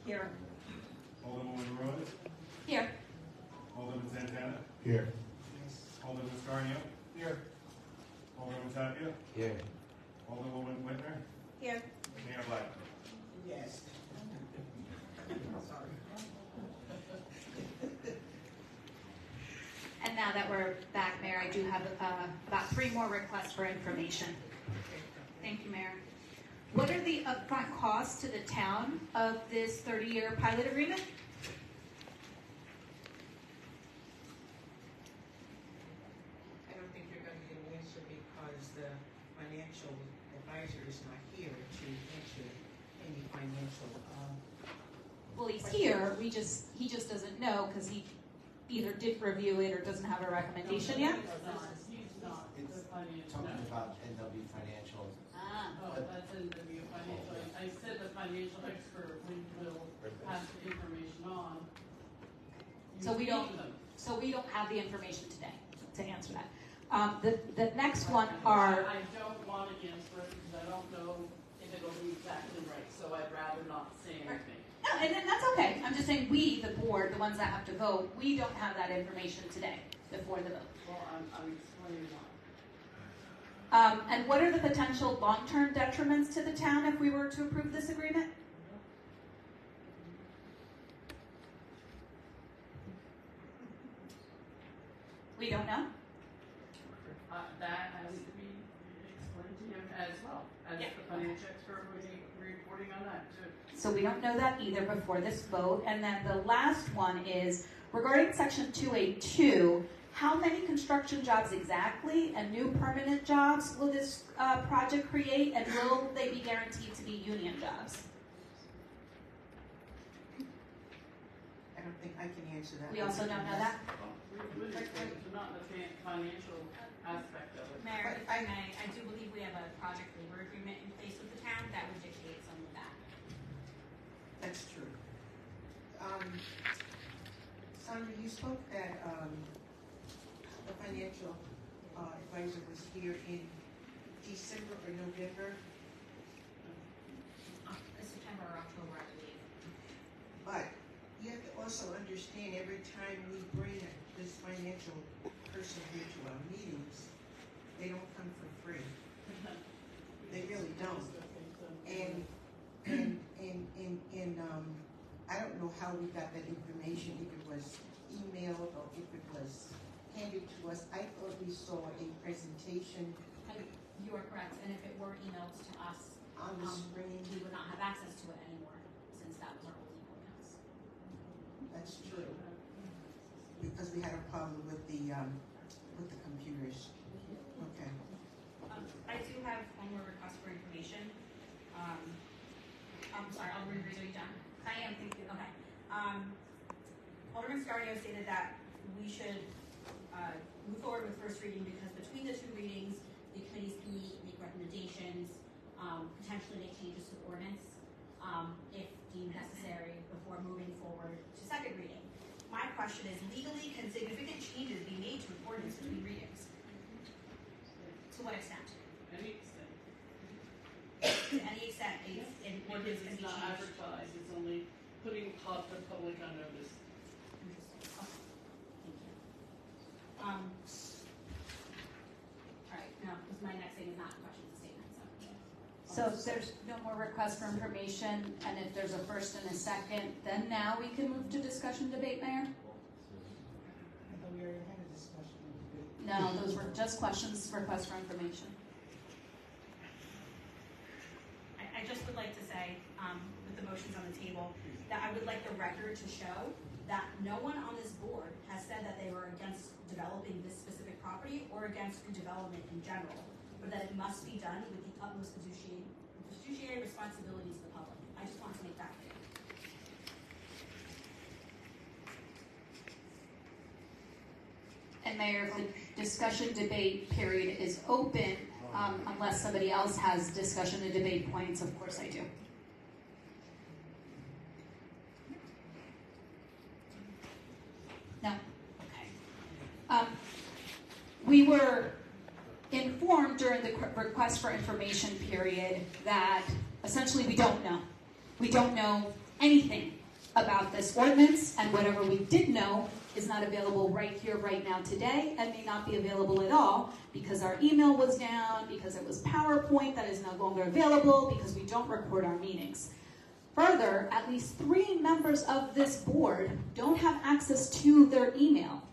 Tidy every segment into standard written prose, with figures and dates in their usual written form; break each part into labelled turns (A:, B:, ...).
A: Here.
B: Alderwoman Rose.
A: Here.
B: Alderman Santana.
C: Here.
B: Alderman Scarnio.
C: Here.
B: Alderman Tapia.
C: Here.
B: Alderwoman Whitner.
A: Here.
B: Mayor Black.
D: Yes. Sorry.
A: And now that we're back, Mayor, I do have about 3 more requests for information. Thank you, Mayor. What are the upfront costs to the town of this 30-year pilot agreement?
D: I don't think you're going to get an answer because the financial advisor is not here to answer any financial.
A: Well, he's here. He just doesn't know because he either didn't review it or doesn't have a recommendation yet.
E: He's not the financial.
C: Talking about NW Financial.
A: Ah.
E: Oh, that's NW Financial. I said the financial expert will pass the information on.
A: So we don't. So we don't have the information today to answer that. The next one are.
E: I don't want to answer it because I don't know if it'll be exactly right. So I'd rather not say anything.
A: No, and then that's okay. I'm just saying we, the board, the ones that have to vote, we don't have that information today before the vote.
E: Well, I'm explaining why.
A: And what are the potential long-term detriments to the town if we were to approve this agreement? We don't know.
E: That has to be explained to him as well, as the financial expert will be reporting on that too.
A: So we don't know that either before this vote. And then the last one is regarding section 282, how many construction jobs exactly and new permanent jobs will this project create, and will they be guaranteed to be union jobs?
D: I don't think I can answer that.
A: We also don't know that.
E: We would explain to not the financial aspect of it.
F: Mayor, if I may, I do believe we have a project labor agreement in place with the town that would dictate some of that.
D: That's true. Sandra, you spoke that the financial advisor was here in December or November,
F: September or October, I believe.
D: but you have to also understand every time we bring this financial person here to our meetings, they don't come for free. They really don't. And I don't know how we got that information, if it was emailed or if it was handed to us. I thought we saw a presentation
F: You are correct, and if it were emailed to us,
D: on the screen.
F: we would not have access to it anymore, since that was our old email accounts.
D: That's true. Because we had a problem with the computers. Okay.
F: I do have one more request for information. I'm sorry, I'll reread it again. I am thinking, okay. Alderman Scarnio stated that we should move forward with first reading because between the 2 readings, the committees can meet, make recommendations, potentially make changes to the ordinance if deemed necessary before moving forward to second reading. My question is, legally, can significant changes be made to an ordinance between readings? To what extent?
E: Any extent.
F: To any extent, an ordinance can
E: It's
F: be
E: not
F: changed.
E: advertised, it's only putting the public on notice.
F: All right, no, because my next thing is not a question, it's a statement,
A: So if there's no more requests for information, and if there's a first and a second, then now we can move to discussion debate, Mayor?
D: I thought we already had a discussion.
A: No, those were just questions, requests for information.
F: I just would like to say, with the motions on the table, that I would like the record to show that no one on this board has said that they were against developing this specific property or against development in general, but that it must be done with the utmost fiduciary responsibility to the public. I just want to make that clear.
A: And Mayor, if the discussion debate period is open, unless somebody else has discussion and debate points, of course I do. No? Okay. We were informed during the request for information period that essentially we don't know. We don't know anything about this ordinance, and whatever we did know is not available right here, right now, today, and may not be available at all because our email was down, because it was PowerPoint that is no longer available, because we don't record our meetings. Further, at least 3 members of this board don't have access to their email.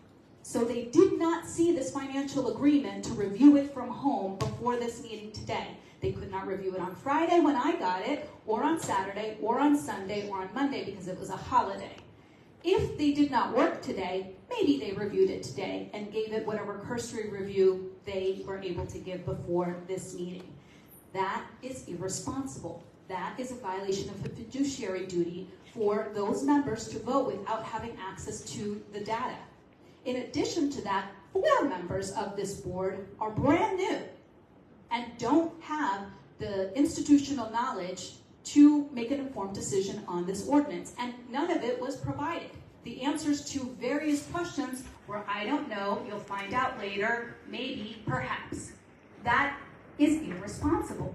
A: So they did not see this financial agreement to review it from home before this meeting today. They could not review it on Friday when I got it, or on Saturday, or on Sunday, or on Monday because it was a holiday. If they did not work today, maybe they reviewed it today and gave it whatever cursory review they were able to give before this meeting. That is irresponsible. That is a violation of a fiduciary duty for those members to vote without having access to the data. In addition to that, 4 members of this board are brand new and don't have the institutional knowledge to make an informed decision on this ordinance, and none of it was provided. The answers to various questions were, I don't know, you'll find out later, maybe, perhaps. That is irresponsible.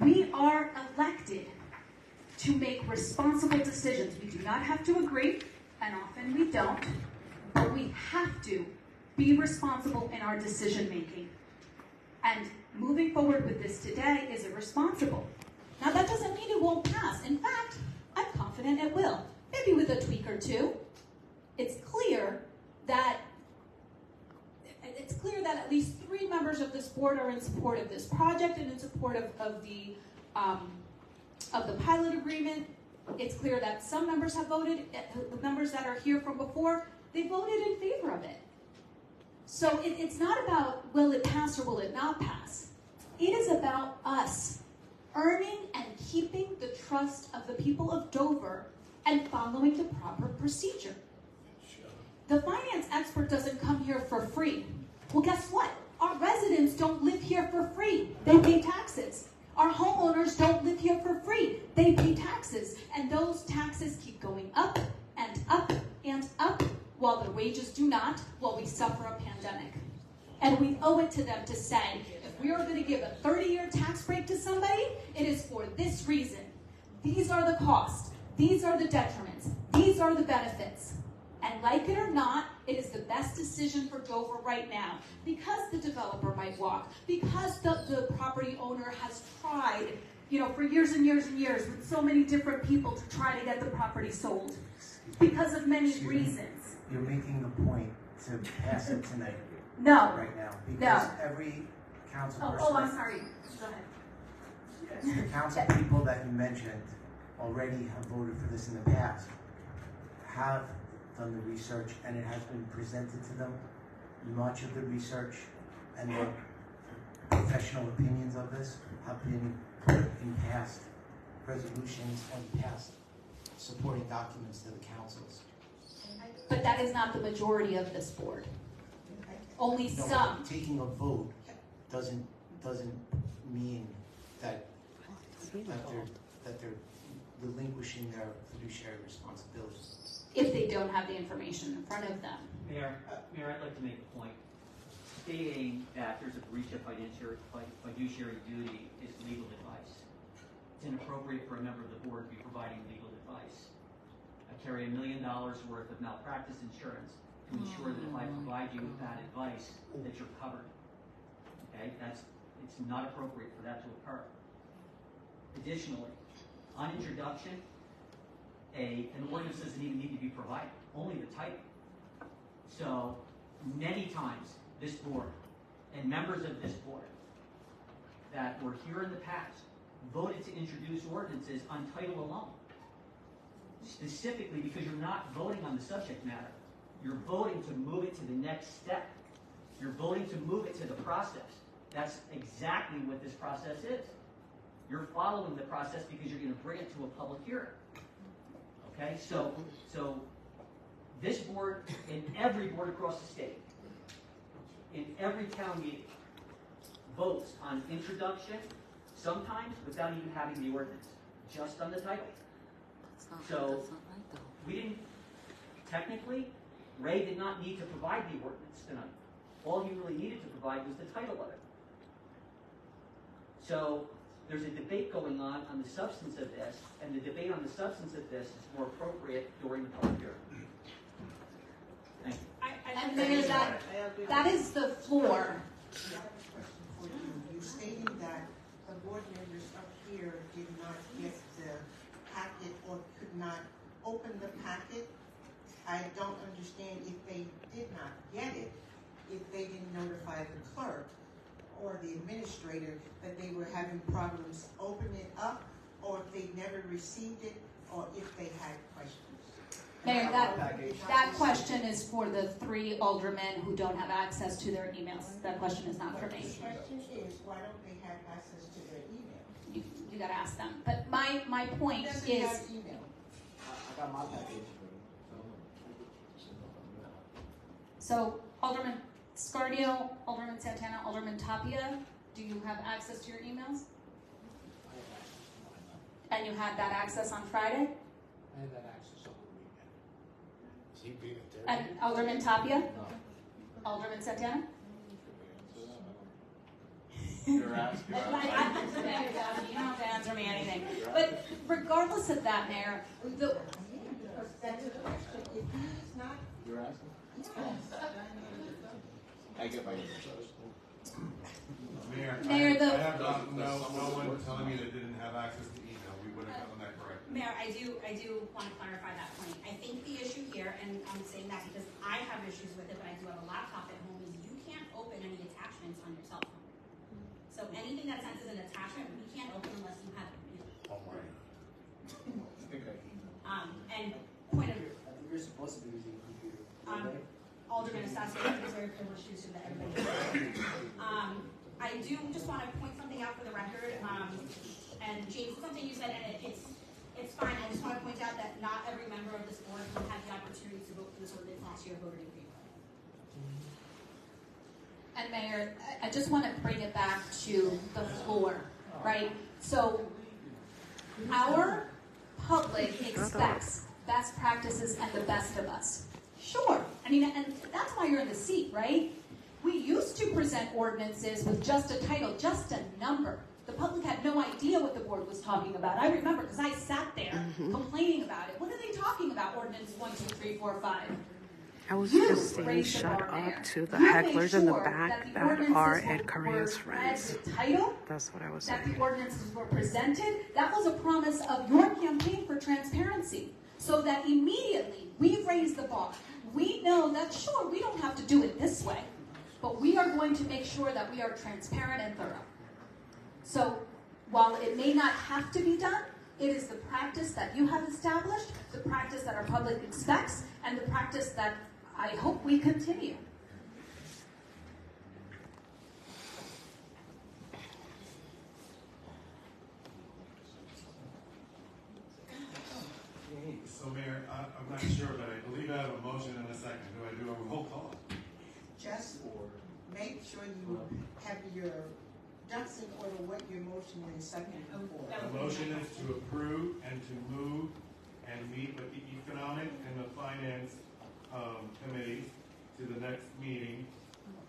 A: We are elected to make responsible decisions. We do not have to agree, and often we don't, but we have to be responsible in our decision making. And moving forward with this today is irresponsible. Now that doesn't mean it won't pass. In fact, I'm confident it will. Maybe with a tweak or two. It's clear that at least 3 members of this board are in support of this project and in support of the pilot agreement. It's clear that some members have voted, the members that are here from before, they voted in favor of it. So it's not about will it pass or will it not pass. It is about us earning and keeping the trust of the people of Dover and following the proper procedure. The finance expert doesn't come here for free. Well, guess what? Our residents don't live here for free. They pay taxes. Our homeowners don't live here for free. They pay taxes. And those taxes keep going up and up and up while their wages do not, while we suffer a pandemic. And we owe it to them to say, if we are going to give a 30-year tax break to somebody, it is for this reason. These are the costs. These are the detriments. These are the benefits. And like it or not, it is the best decision for Dover right now. Because the developer might walk, because the property owner has tried, for years and years and years with so many different people to try to get the property sold. Because of many reasons.
C: You're making the point to pass it tonight.
A: No.
C: Right now. Because every council person.
A: Oh, I'm sorry. Go ahead.
C: The council people that you mentioned already have voted for this in the past, have done the research, and it has been presented to them. Much of the research and the professional opinions of this have been put in past resolutions and past supporting documents to the councils.
A: But that is not the majority of this board. Only
C: No,
A: some.
C: taking a vote doesn't mean that they're relinquishing their fiduciary responsibilities.
A: If they don't have the information in front of them.
G: Mayor, I'd like to make a point. Stating that there's a breach of fiduciary duty is legal advice. It's inappropriate for a member of the board to be providing legal advice. I carry $1 million worth of malpractice insurance to ensure that if I provide you with bad advice, that you're covered. Okay, it's not appropriate for that to occur. Additionally, on introduction, an ordinance doesn't even need to be provided, only the title. So many times this board and members of this board that were here in the past voted to introduce ordinances on title alone. Specifically because you're not voting on the subject matter. You're voting to move it to the next step. You're voting to move it to the process. That's exactly what this process is. You're following the process because you're going to bring it to a public hearing. Okay, so this board and every board across the state, in every town meeting, votes on introduction, sometimes without even having the ordinance, just on the title. So we didn't, technically, Ray did not need to provide the ordinance tonight. All he really needed to provide was the title of it. So there's a debate going on the substance of this, and the debate on the substance of this is more appropriate during the public hearing. Thank you.
A: And Mayor, that is the floor.
D: I have a question for you. You stating that the board members up here did not get the packet or could not open the packet. I don't understand if they did not get it, if they didn't notify the clerk or the administrator that they were having problems opening it up, or if they never received it, or if they had questions.
A: Mayor, that question is for the 3 aldermen who don't have access to their emails. That question is not for me.
D: The question is, why don't they have access to their email?
A: You gotta ask them. But my point
D: Doesn't
A: is,
D: have email.
H: I got my package.
A: so Alderman Scarnio, Alderman Santana, Alderman Tapia, do you have access to your emails?
H: I have access to mine.
A: And you had that access on Friday?
H: I have that access over the weekend. Is he being
A: And
H: interrogated?
A: Alderman Tapia?
H: No.
A: Alderman Santana?
H: You're asking.
A: You don't have to answer me anything. But regardless of that, Mayor, the,
D: That's a question. If he is not,
H: You're asking? I get my email.
B: Mayor,
A: Mayor,
B: I have no one telling me they didn't have access to email. We would have gotten that correct.
F: Mayor, I do want to clarify that point. I think the issue here, and I'm saying that because I have issues with it, but I do have a laptop at home, is you can't open any attachments on your cell phone. So anything that's sent as an attachment, we can't open unless you have it.
H: Oh my. I think I emailed.
F: And point of,
H: I think you're supposed to be using a computer.
F: Alderman Estacio, it's very privileged to that everybody. I do just want to point something out for the record, and James, something you said, and it's fine. I just want to point out that not every member of this board who had the opportunity to vote for this ordinance last year voted in favor.
A: and Mayor, I just want to bring it back to the floor, right? So our public expects best practices and the best of us. Sure. I mean, and that's why you're in the seat, right? We used to present ordinances with just a title, just a number. The public had no idea what the board was talking about. I remember because I sat there complaining about it. What are they talking about? Ordinance 1, 2, 3, 4, 5.
I: I was
A: You
I: just saying
A: raised the
I: shut
A: bar there.
I: up to the
A: You made
I: hecklers in the
A: sure
I: back
A: the
I: that
A: ordinances
I: are
A: were
I: Ed Correa's
A: read
I: friends.
A: with title,
I: That's what I was
A: that
I: saying.
A: the ordinances were presented. That was a promise of your campaign for transparency. So that immediately we raise the bar. We know that, sure, we don't have to do it this way, but we are going to make sure that we are transparent and thorough. So while it may not have to be done, it is the practice that you have established, the practice that our public expects, and the practice that I hope we continue.
B: So Mayor, I'm not sure, but I believe I have a motion and a second. Do I do a roll call?
D: just make sure you have your ducks in order what your motion and second for.
B: The motion is to approve and to move and meet with the economic and the finance committees to the next meeting.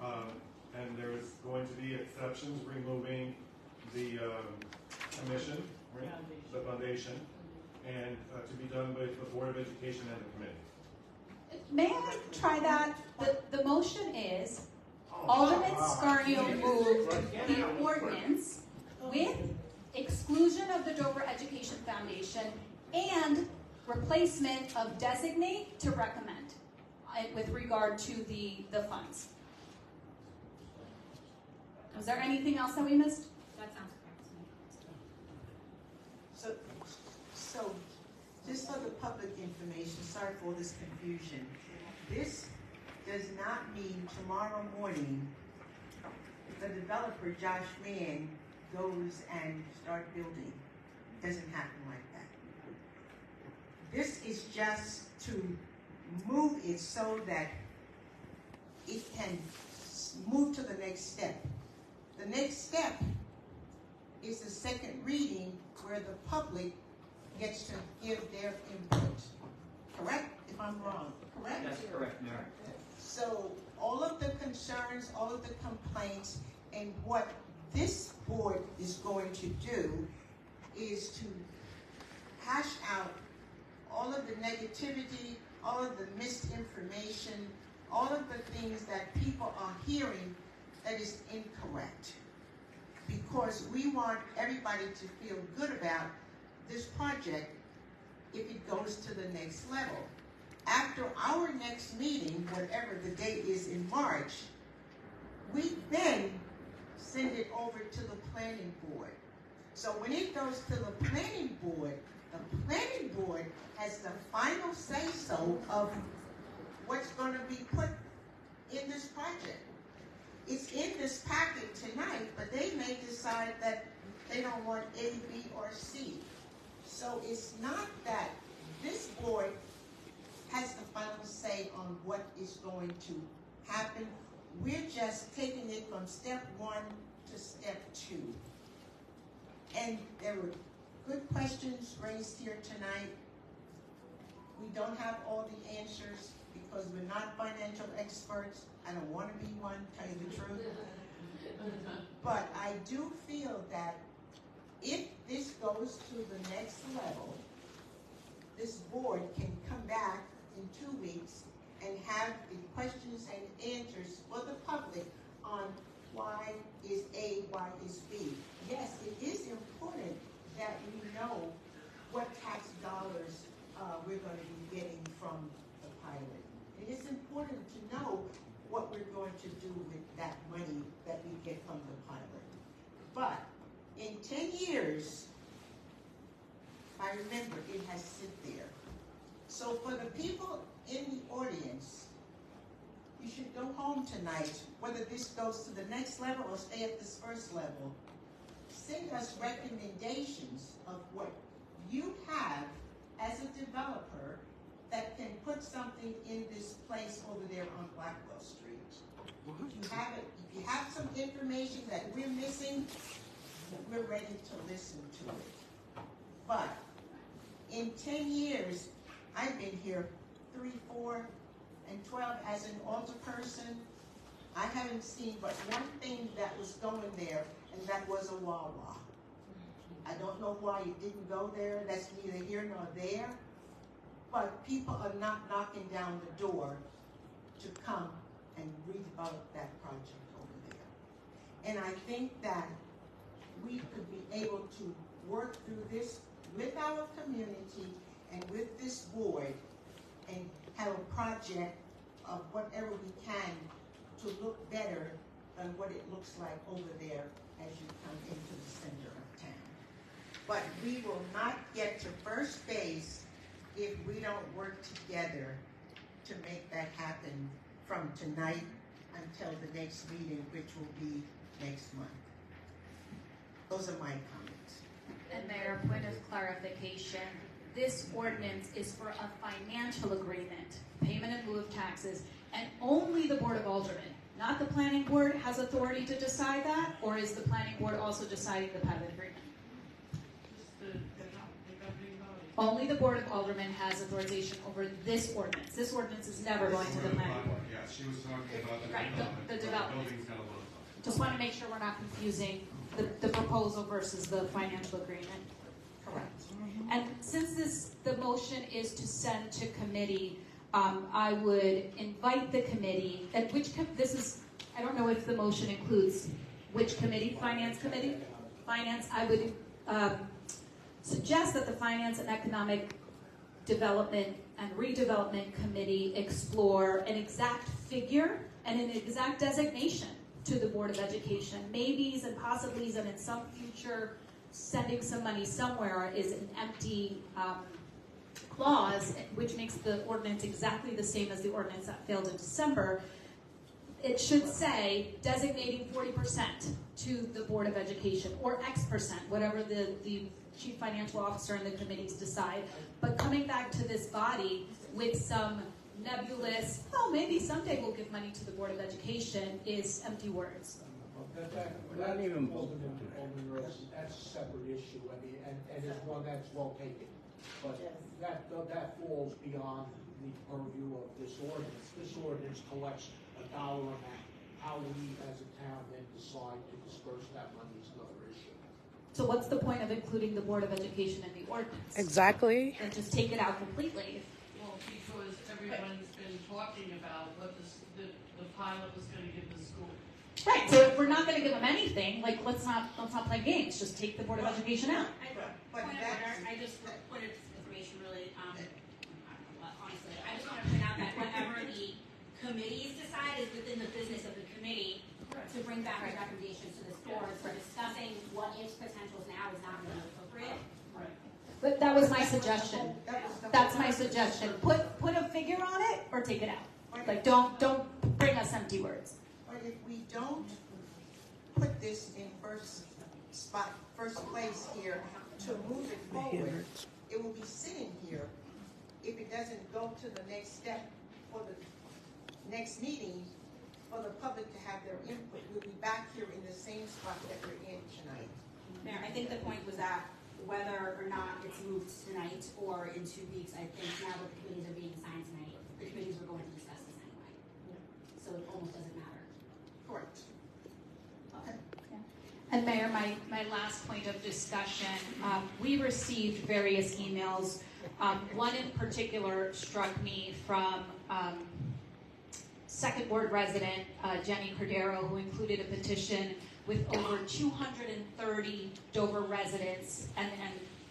B: And there's going to be exceptions, removing the commission, right? The foundation, and to be done with the Board of Education and the committee.
A: May I try that? The motion is Alderman Scarnio moved the ordinance with exclusion of the Dover Education Foundation and replacement of designate to recommend with regard to the funds. Was there anything else that we missed?
F: That sounds correct to me.
D: So, just for the public information, sorry for all this confusion. This does not mean tomorrow morning the developer, Josh Mann, goes and start building. Doesn't happen like that. This is just to move it so that it can move to the next step. The next step is the second reading where the public gets to give their input. Correct? If I'm wrong, correct?
G: That's correct, Mayor.
D: So all of the concerns, all of the complaints, and what this board is going to do is to hash out all of the negativity, all of the misinformation, all of the things that people are hearing that is incorrect. Because we want everybody to feel good about this project if it goes to the next level. After our next meeting, whatever the date is in March, we then send it over to the planning board. So when it goes to the planning board has the final say-so of what's going to be put in this project. It's in this packet tonight, but they may decide that they don't want A, B, or C. So it's not that this board has the final say on what is going to happen. We're just taking it from step 1 to step 2. And there were good questions raised here tonight. We don't have all the answers because we're not financial experts. I don't want to be one, tell you the truth. But I do feel that if this goes to the next level, this board can come back in 2 weeks and have the questions and answers for the public on why is A, why is B. Yes, it is important that we know what tax dollars we're going to be getting from the pilot. It is important to know what we're going to do with that money that we get from the pilot. But in 10 years, I remember it has sit there. So for the people in the audience, you should go home tonight, whether this goes to the next level or stay at this first level. Send us recommendations of what you have as a developer that can put something in this place over there on Blackwell Street. If you have some information that we're missing, we're ready to listen to it. But in 10 years, I've been here 3, 4, and 12 as an alderperson. I haven't seen but one thing that was going there, and that was a Wawa. I don't know why it didn't go there. That's neither here nor there. But people are not knocking down the door to come and redevelop that project over there. And I think that we could be able to work through this with our community and with this board and have a project of whatever we can to look better than what it looks like over there as you come into the center of town. But we will not get to first base if we don't work together to make that happen from tonight until the next meeting, which will be next month. Those are my comments.
A: And Mayor, point of clarification, this ordinance is for a financial agreement, payment in lieu of taxes, and only the Board of Aldermen, not the Planning Board, has authority to decide that, or is the Planning Board also deciding the pilot agreement? Only the Board of Aldermen has authorization over this ordinance. This ordinance is never going to the Planning Board.
B: Yeah, she was talking about the
A: Right,
B: development.
A: the development.
B: Building's gonna look.
A: Just want to make sure we're not confusing the proposal versus the financial agreement.
D: Correct.
A: And since the motion is to send to committee, I would invite the committee, and I don't know if the motion includes which committee, Finance Committee? Finance, I would suggest that the Finance and Economic Development and Redevelopment Committee explore an exact figure and an exact designation to the Board of Education. Maybes and possiblies, and in some future sending some money somewhere is an empty clause, which makes the ordinance exactly the same as the ordinance that failed in December. It should say designating 40% to the Board of Education, or X%, whatever the Chief Financial Officer and the committees decide. But coming back to this body with some nebulous, oh, maybe someday we'll give money to the Board of Education, is empty words.
H: That's a separate issue, I mean, and it's one that's well taken. But that falls beyond the purview of this ordinance. This ordinance collects a dollar amount. how we as a town then decide to disperse that money is another issue.
A: So what's the point of including the Board of Education in the ordinance?
I: Exactly.
A: And just take it out completely.
E: Well, because everyone's been talking about what the pilot was gonna give the school.
A: Right, so if we're not gonna give them anything, like, let's not play games, just take the Board of Education out.
D: But
F: Point of
D: that's-
F: order, I just, point of information really, I don't know what, honestly, I just want to point out that whatever the committees decide is within the business of the committee to bring back the recommendations to this board, so discussing what its potentials now is not really appropriate.
E: Right.
A: But that was my suggestion.
D: That was the
A: That's
D: whole
A: my suggestion. Put a figure on it or take it out.
D: But
A: Like, don't bring us empty words.
D: But if we don't put this in first place here to move it forward, it will be sitting here. If it doesn't go to the next step for the next meeting, for the public to have their input, we'll be back here in the same spot that we're in tonight.
F: Mayor, I think the point was that whether or not it's moved tonight or in 2 weeks, I think now that the committees are being assigned tonight, the committees are going to discuss this anyway. So it almost doesn't matter.
D: Correct. Okay.
A: And Mayor, my last point of discussion, we received various emails. One in particular struck me from Second Ward resident Jenny Cordero, who included a petition with over 230 Dover residents and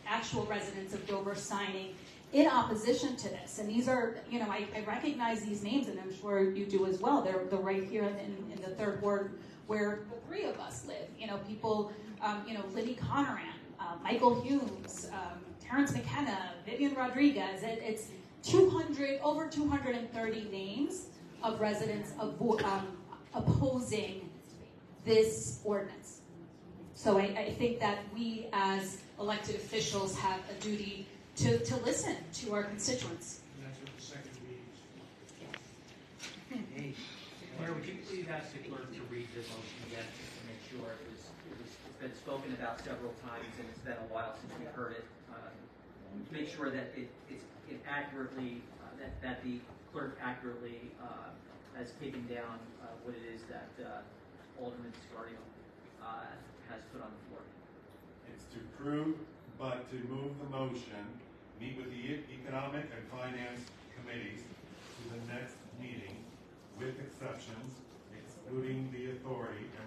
A: actual residents of Dover signing in opposition to this. And these are, I recognize these names, and I'm sure you do as well. They're right here in the Third Ward where the three of us live. People, Libby Conneran, Michael Humes, Terrence McKenna, Vivian Rodriguez. It's over 230 names of residents opposing this ordinance. So I think that we as elected officials have a duty to listen to our constituents.
H: And that's what the second meeting is.
G: Hey, Mayor, would you please ask the clerk to read the motion again, just to make sure it's been spoken about several times and it's been a while since we heard it. Make sure that it accurately, that the clerk accurately has taken down what it is that Alderman Scario has put on the floor.
B: It's to approve, but to move the motion, meet with the Economic and Finance Committees to the next meeting, with exceptions, excluding the authority and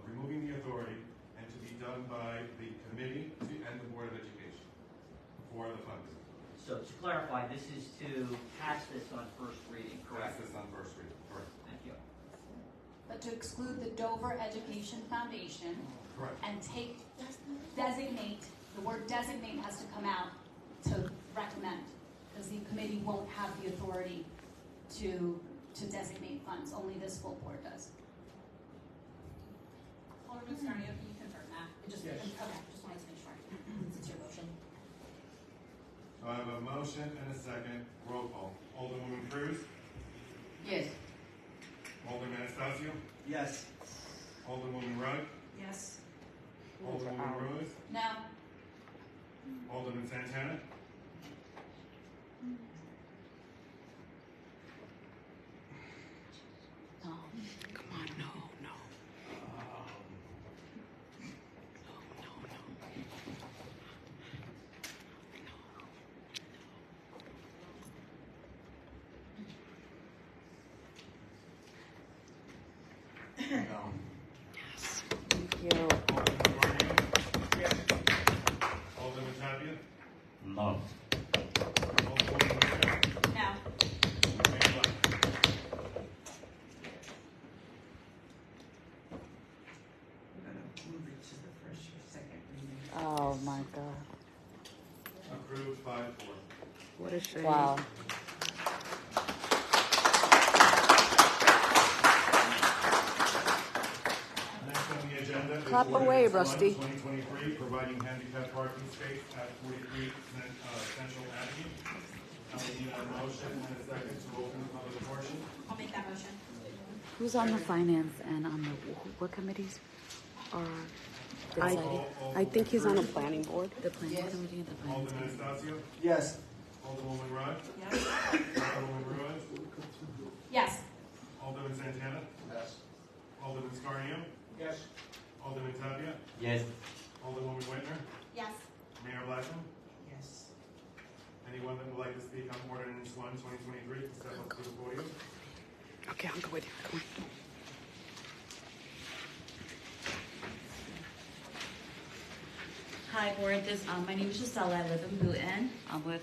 B: removing the authority, and to be done by the committee and the Board of Education for the funding.
G: So to clarify, this is to pass this on first reading,
B: Pass
G: correct?
B: this on first reading, correct?
G: Thank you.
A: But to exclude the Dover Education Foundation
B: Correct.
A: and designate, the word designate has to come out to recommend, because the committee won't have the authority to designate funds, only this full board does.
F: Alderman Scarnio, can you confirm that?
H: Yes.
F: Okay, just wanted to make sure. It's your motion.
B: So I have a motion and a second. Roll call. Alderwoman Cruz?
A: Yes.
B: Alderman Anastasio?
C: Yes.
B: Alderwoman Rudd?
F: Yes.
B: Alderwoman Rose?
A: No.
B: Alderman Santana?
A: No.
I: Come on, no. Thank you.
B: Alderman Guarnieri?
H: Yes.
B: Alderman Tapia?
J: No.
B: Alderwoman Rivera?
A: No.
B: Mayor Black?
D: We're gonna move it to the first or second reading.
I: Oh my God.
B: Approved 5-4.
I: What a shame.
K: Wow.
B: Next on the agenda is
I: Clap away,
B: Ordinance 1,
I: Rusty.
B: 2023, providing handicap parking space at 43 Central Avenue. I will need a motion and a second to open the public portion.
F: I'll make that motion.
K: Who's on the finance and on the what committees? Or
I: I think he's on a planning board.
K: the planning committee and the finance.
B: Alderman Anastasio?
C: Yes.
B: Alderwoman Rudd?
F: Yes.
B: Alderwoman Rose?
A: Yes.
B: Alderman Santana?
H: Yes.
C: Yes.
B: Alderwoman Whitner,
F: Yes.
B: Mayor Blackman.
D: Yes.
B: Anyone that would like to speak on ordinance 1, 2023, step up to the podium.
I: Okay, I'll go with you. Come on.
K: Hi, board. My name is Giselle. I live in Bhutan. I'm with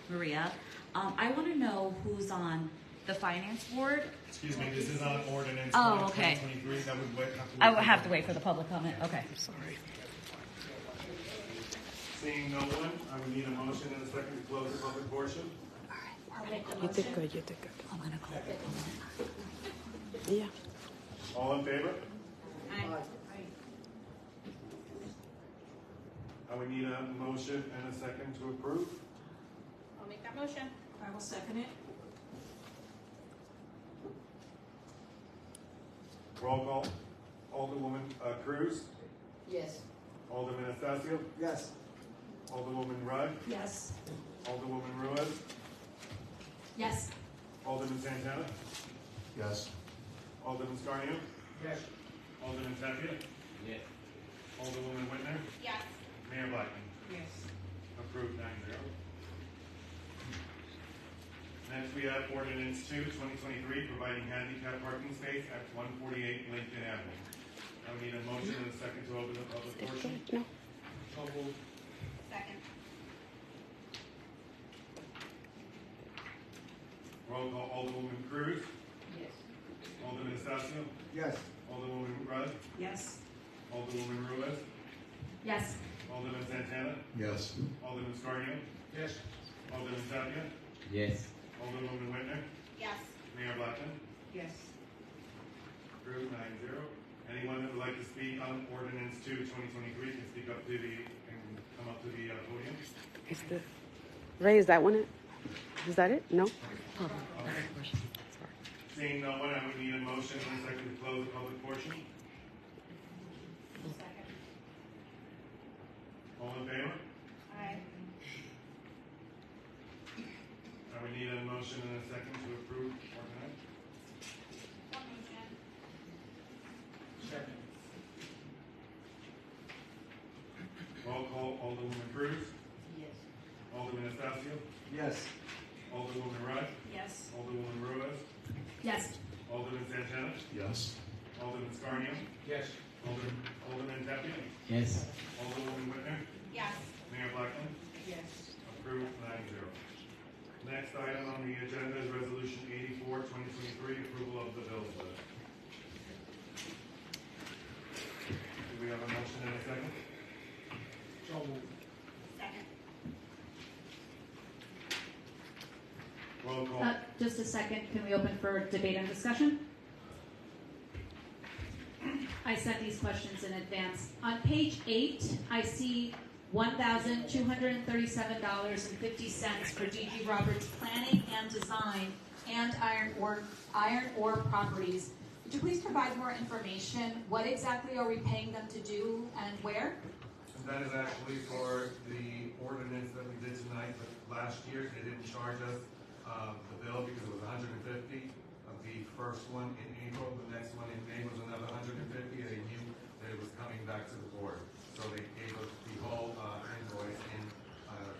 K: Maria. I want to know who's on the finance board.
B: Excuse me, this is on ordinance
K: Oh,
B: 1,
K: okay.
B: 2023. That would wait.
K: I will have to wait for the public comment. Okay.
I: Sorry.
B: Seeing no one, I would need a motion and a second to close the public portion.
F: I'll make the
I: You did
F: motion.
I: good. You did good.
K: I'm gonna call it.
I: Yeah.
B: All in favor?
F: Aye.
B: I would need a motion and a second to approve.
F: I'll make that motion.
A: I will second it.
B: Roll call. Alderwoman Cruz,
D: Yes.
B: Alderman Estacio,
H: Yes.
B: Alderwoman Rudd,
A: Yes.
B: Alderwoman Ruiz,
A: Yes.
B: Alderman Santana,
C: Yes.
B: Alderman Scarnio,
H: Yes.
B: Alderman Tapia,
C: Yes.
B: Alderwoman Whitner,
F: Yes.
B: Mayor Blackman.
D: Yes.
B: Approved 9-0. Next, we have ordinance 2, 2023, providing handicap parking space at 148 Lincoln Avenue. I would need a motion and a second to open the public portion.
I: No.
F: Second.
B: Roll call. Alderwoman Cruz,
D: Yes.
B: Alderman Estacio,
H: Yes.
B: Alderwoman Rudd,
A: Yes.
B: Alderwoman Ruiz,
A: Yes.
B: Alderman Santana,
C: Yes.
B: Alderman Scarnio,
H: Yes.
B: Alderman Tapia,
C: Yes.
B: Alderwoman Whitner,
F: Yes.
B: Mayor Blackman.
D: Yes.
B: Approved 9-0. Anyone that would like to speak on ordinance 2, 2023 can speak up to the, and come up to the podium.
I: Is the Ray? Is that one it? Is that it? No.
B: Seeing no one, I would need a motion and a second to close the public portion.
F: Second.
B: All in favor?
F: Aye.
B: I would need a motion and a second to approve ordinance.
F: One motion.
H: Second.
B: Roll call. Alderwoman Cruz,
D: Yes.
B: Alderman Estacio,
H: Yes.
B: Alderwoman Rudd,
A: Yes.
B: Alderwoman Ruiz,
A: Yes.
B: Alderman Santana,
C: Yes.
B: Alderman Scarnio,
H: Yes.
B: Alderman Tapia,
C: Yes.
B: Alderwoman Whitner,
F: Yes.
B: Mayor Blackman.
D: Yes.
B: Approved 9-0. Next item on the agenda is Resolution 84, 2023, approval of the bills list. Do we have a motion and a second?
H: So moved.
F: Second.
B: Roll call.
A: Just a second, can we open for debate and discussion? I sent these questions in advance. On page 8, I see $1,237.50 for D.G. Roberts Planning and Design and Iron Ore Properties. Would you please provide more information? What exactly are we paying them to do and where?
B: And that is actually for the ordinance that we did tonight, but last year they didn't charge us the bill because it was 150 of the first one in April. The next one in May was another 150. They knew that it was coming back to the board, so they gave us the whole invoice in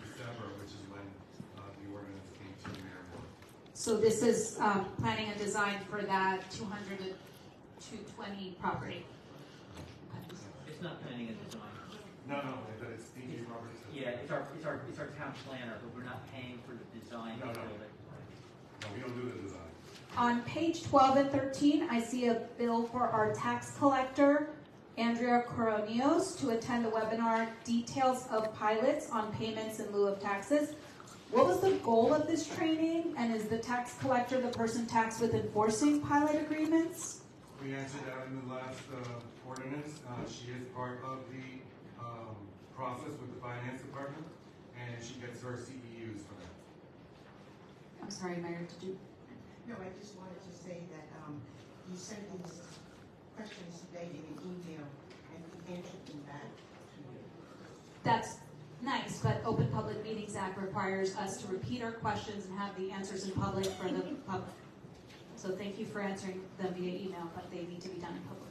B: December, which is when the ordinance came to the mayor board.
A: So this is planning and design for that 200 to 220 property.
G: It's not planning and design.
B: No, but it's D.G. Roberts.
G: Yeah, it's our town planner, but we're not paying for the design
B: No,
G: of
B: no.
G: it.
B: No, we don't do the design.
A: On page 12 and 13, I see a bill for our tax collector, Andrea Coronios, to attend a webinar, Details of Pilots on Payments in Lieu of Taxes. What was the goal of this training, and is the tax collector the person tasked with enforcing pilot agreements?
B: We answered that in the last ordinance. She is part of the process with the finance department, and she gets her CEUs for that.
A: I'm sorry, Mayor, did you?
D: No, I just wanted to say that, you sent these questions today in an email and we answered them back to you.
A: That's nice, but Open Public Meetings Act requires us to repeat our questions and have the answers in public for the public. So thank you for answering them via email, but they need to be done in public.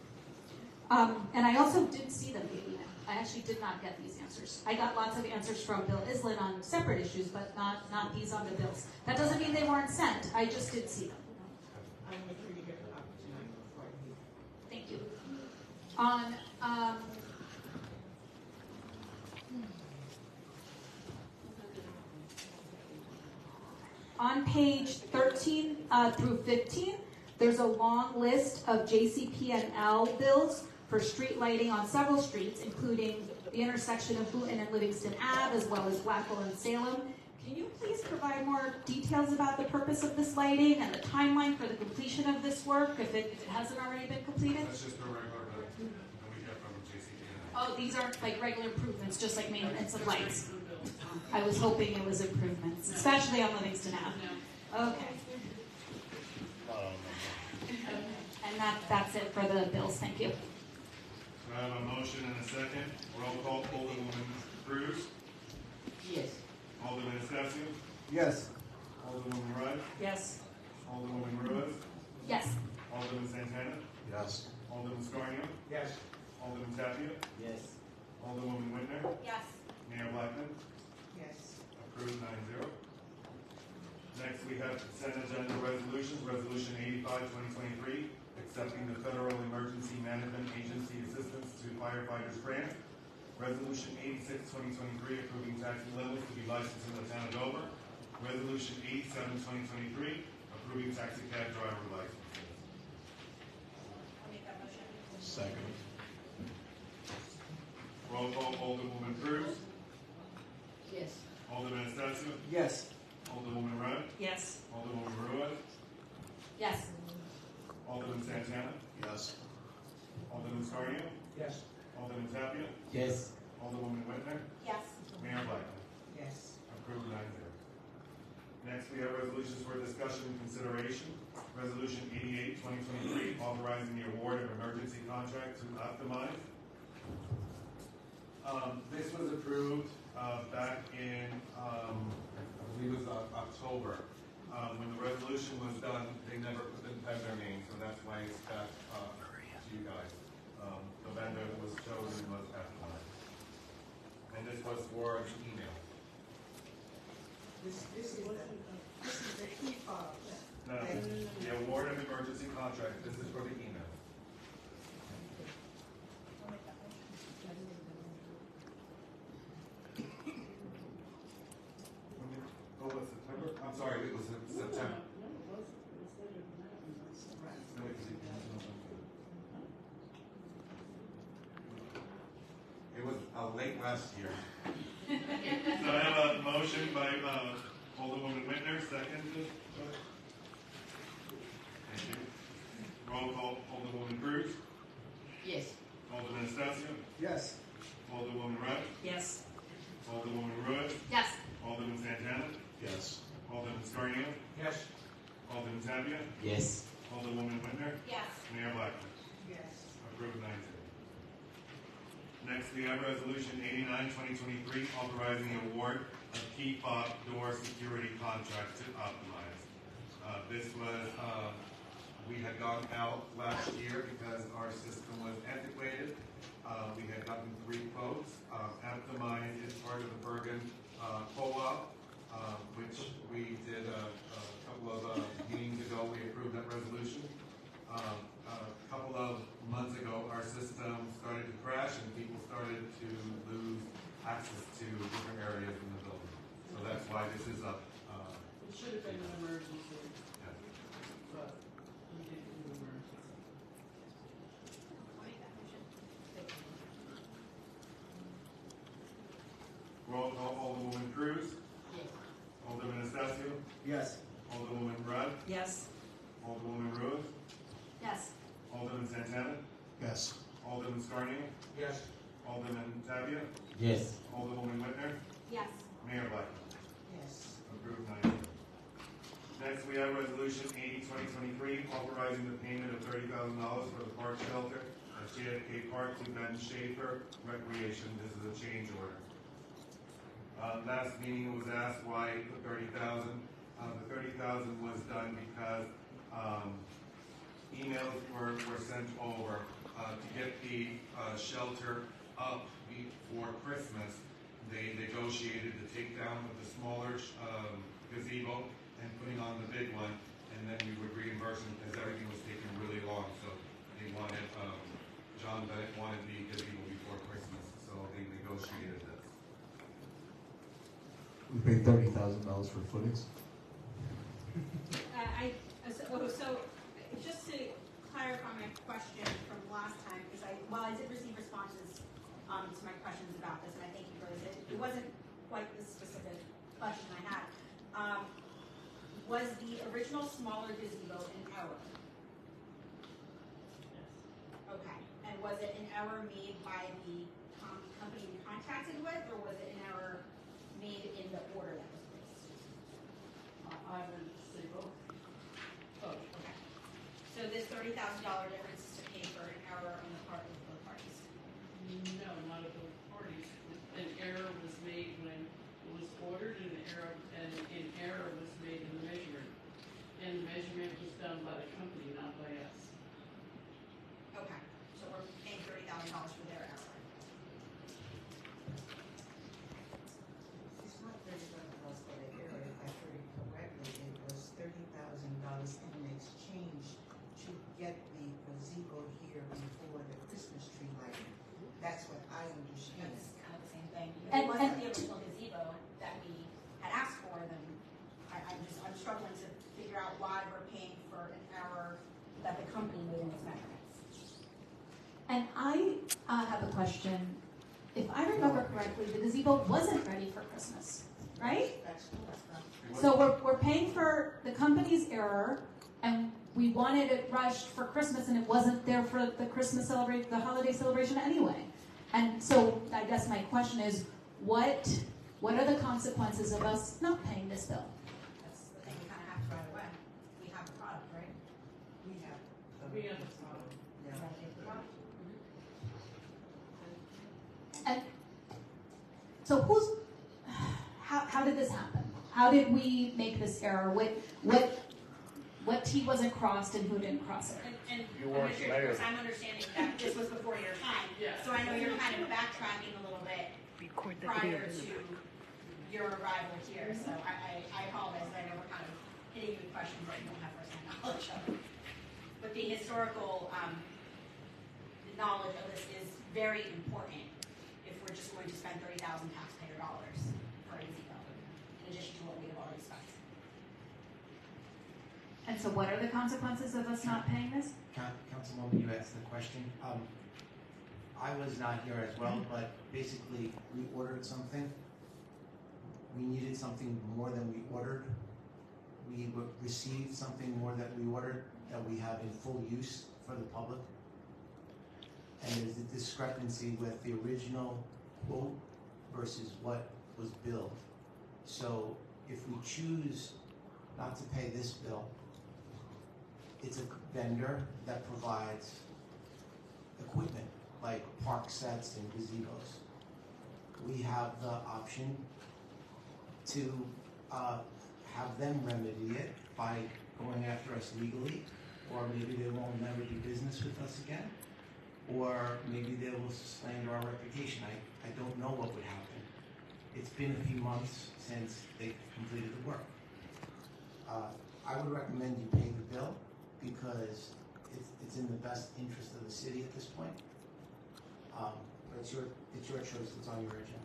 A: And I also didn't see them via email. I actually did not get these answers. I got lots of answers from Bill Islin on separate issues, but not these on the bills. That doesn't mean they weren't sent. I just didn't see them.
D: I'll make sure you get a copy tonight before I leave.
A: Thank you. On on page 13 through 15, there's a long list of JCP&L bills for street lighting on several streets, including the intersection of Boonton and Livingston Ave, as well as Blackwell and Salem. Can you please provide more details about the purpose of this lighting and the timeline for the completion of this work, if it hasn't already been completed?
B: That's just a regular bill that we get from JCP&L.
A: Oh, these aren't like regular improvements, just like maintenance of lights. I was hoping it was improvements, especially on Livingston Ave. Okay. And that's it for the bills. Thank you.
B: I have a motion and a second. Roll call, Alderwoman Cruz.
D: Yes.
B: Alderman Estacio.
C: Yes.
B: Alderwoman Rudd.
A: Yes.
B: Alderwoman Ruiz.
A: Yes.
B: Alderman Santana.
C: Yes.
B: Alderman Scarnio.
H: Yes.
B: Alderman Tapia.
C: Yes.
B: Alderwoman Whitner.
F: Yes.
B: Mayor Blackman.
D: Yes.
B: Approved 9-0. Next, we have consent agenda resolutions. Resolution 85, 2023, accepting the Federal Emergency Management Agency Assistance to Firefighters Grant. Resolution 86, 2023, approving taxi limits to be licensed in the town of Dover. Resolution 87, 2023, approving taxi cab driver licenses.
F: I'll make that motion.
C: Second.
B: Roll call, Alderwoman Cruz.
D: Yes.
B: Alderman Estacio.
C: Yes.
B: Alderwoman Rudd.
A: Yes.
B: Alderwoman Ruiz.
A: Yes.
B: Alderman Santana.
C: Yes.
B: Alderman Scarnio.
H: Yes.
B: Alderman Tapia.
C: Yes.
B: Alderwoman Whitner.
F: Yes.
B: Mayor Blackman.
D: Yes.
B: Approved 9-0. Next, we have resolutions for discussion and consideration. Resolution 88, 2023, authorizing the award of emergency contract to Optimize. This was approved back in, I believe it was October. When the resolution was done, they never didn't have their name, so that's why it's back to you guys. The vendor that was chosen was Optimize. And this was for the email.
D: This is the key fob.
B: No, the award of emergency contract, this is for the email.
F: I'll make that motion.
B: Oh, was September? I'm sorry, it was September. No, it was late last year. So I have a motion by Alderwoman Whitner, second. Thank you. Roll call, Alderwoman Cruz.
D: Yes.
B: Alderman Estacio.
C: Yes.
B: Alderwoman Rudd.
A: Yes.
B: Alderwoman Ruiz.
A: Yes.
B: Alderman Santana.
C: Yes.
B: Alderman Scarnio.
H: Yes.
B: Alderman Tapia.
C: Yes.
B: Alderwoman Whitner.
F: Yes.
B: Mayor Blackman.
D: Yes.
B: Approved 9-0. Next, we have Resolution 89, 2023, authorizing the award of key fob door security contract to Optimize. This was, we had gone out last year because our system was antiquated. We had gotten 3 quotes. Optimize is part of the Bergen co-op, which we did a couple of meetings ago. We approved that resolution. A couple of months ago, our system started to crash and people started to lose access to different areas in the building. So that's why this is a.
E: It should have been an emergency, but we didn't do an emergency.
F: I'll make that motion.
B: Roll call, Alderwoman Cruz.
D: Yes.
B: Alderman Estacio.
C: Yes.
B: Alderwoman Rudd.
A: Yes.
B: Alderwoman Ruiz.
A: Yes.
B: Alderman Santana.
C: Yes.
B: Alderman Scarnio.
H: Yes.
B: Alderman Tapia.
C: Yes.
B: Alderwoman Whitner.
F: Yes.
B: Mayor Blackman.
D: Yes.
B: Approved 9-0. Next, we have Resolution 80, 2023, authorizing the payment of $30,000 for the park shelter at JFK Park to Ben Schaefer Recreation. This is a change order. Last meeting it was asked why the $30,000. The $30,000 was done because emails were sent over to get the shelter up before Christmas. They negotiated to take down the smaller gazebo and putting on the big one, and then we would reimburse them because everything was taking really long. So they wanted, John Bennett wanted the gazebo before Christmas, so they negotiated this.
J: We paid $30,000 for footings.
F: So just to clarify my question from last time, because while I did receive responses to my questions about this, and I thank you for this, it wasn't quite the specific question I had. Was the original smaller gazebo an error?
E: Yes.
F: Okay, and was it an error made by the company we contracted with, or was it an error made in the order that was placed?
E: I would say both. Both.
F: Okay. So this $30,000 difference is to pay for an error on the part of both parties?
E: No, not of both parties. An error was made when it was ordered, and an error was made in the measurement. And the measurement was done by the company, not by us.
F: Okay, so we're paying $30,000 for their error.
D: It's not $30,000 for the error. If I heard it correctly, it was $30,000 in exchange to get the gazebo here before the Christmas tree lighting. That's what I understand.
F: It's kind of the same thing. If
A: And-
F: it wasn't
A: and-
F: the original gazebo that we had asked for, then I'm struggling to figure out why we're paying for an error that the company made in its measurements.
A: And I have a question. If I remember correctly, the gazebo wasn't ready for Christmas, right?
D: That's correct.
A: So we're paying for the company's error, and we wanted it rushed for Christmas, and it wasn't there for the holiday celebration anyway. And so I guess my question is, what are the consequences of us not paying this bill?
F: That's the thing, we kind of have to right away. We have the product, right?
D: We have.
E: We have the problem.
D: Yeah.
F: We gotta pay for the product.
A: And so how did this happen? How did we make this error? What T wasn't crossed and who didn't cross it?
F: And
J: You weren't
F: Commissioner, of course,
J: mayor.
F: I'm understanding that this was before your time.
E: Yeah.
F: So I know you're kind of backtracking a little bit
I: Record the
F: prior
I: video.
F: to your arrival here. So I apologize, I know we're kind of hitting you with questions that you don't have firsthand knowledge of. But the historical knowledge of this is very important if we're just going to spend $30,000 taxpayer dollars for a gazebo, in addition to what we have already spent.
A: And so what are the consequences of us not paying this?
C: Councilwoman, you asked the question. I was not here as well, but basically, we ordered something. We needed something more than we ordered. We received something more than we ordered that we have in full use for the public. And there's a discrepancy with the original quote versus what was billed. So if we choose not to pay this bill, it's a vendor that provides equipment like park sets and gazebos. We have the option to have them remedy it by going after us legally, or maybe they won't never do business with us again, or maybe they will slander our reputation. I don't know what would happen. It's been a few months since they completed the work. I would recommend you pay the bill because it's in the best interest of the city at this point. But it's your choice. It's on your agenda.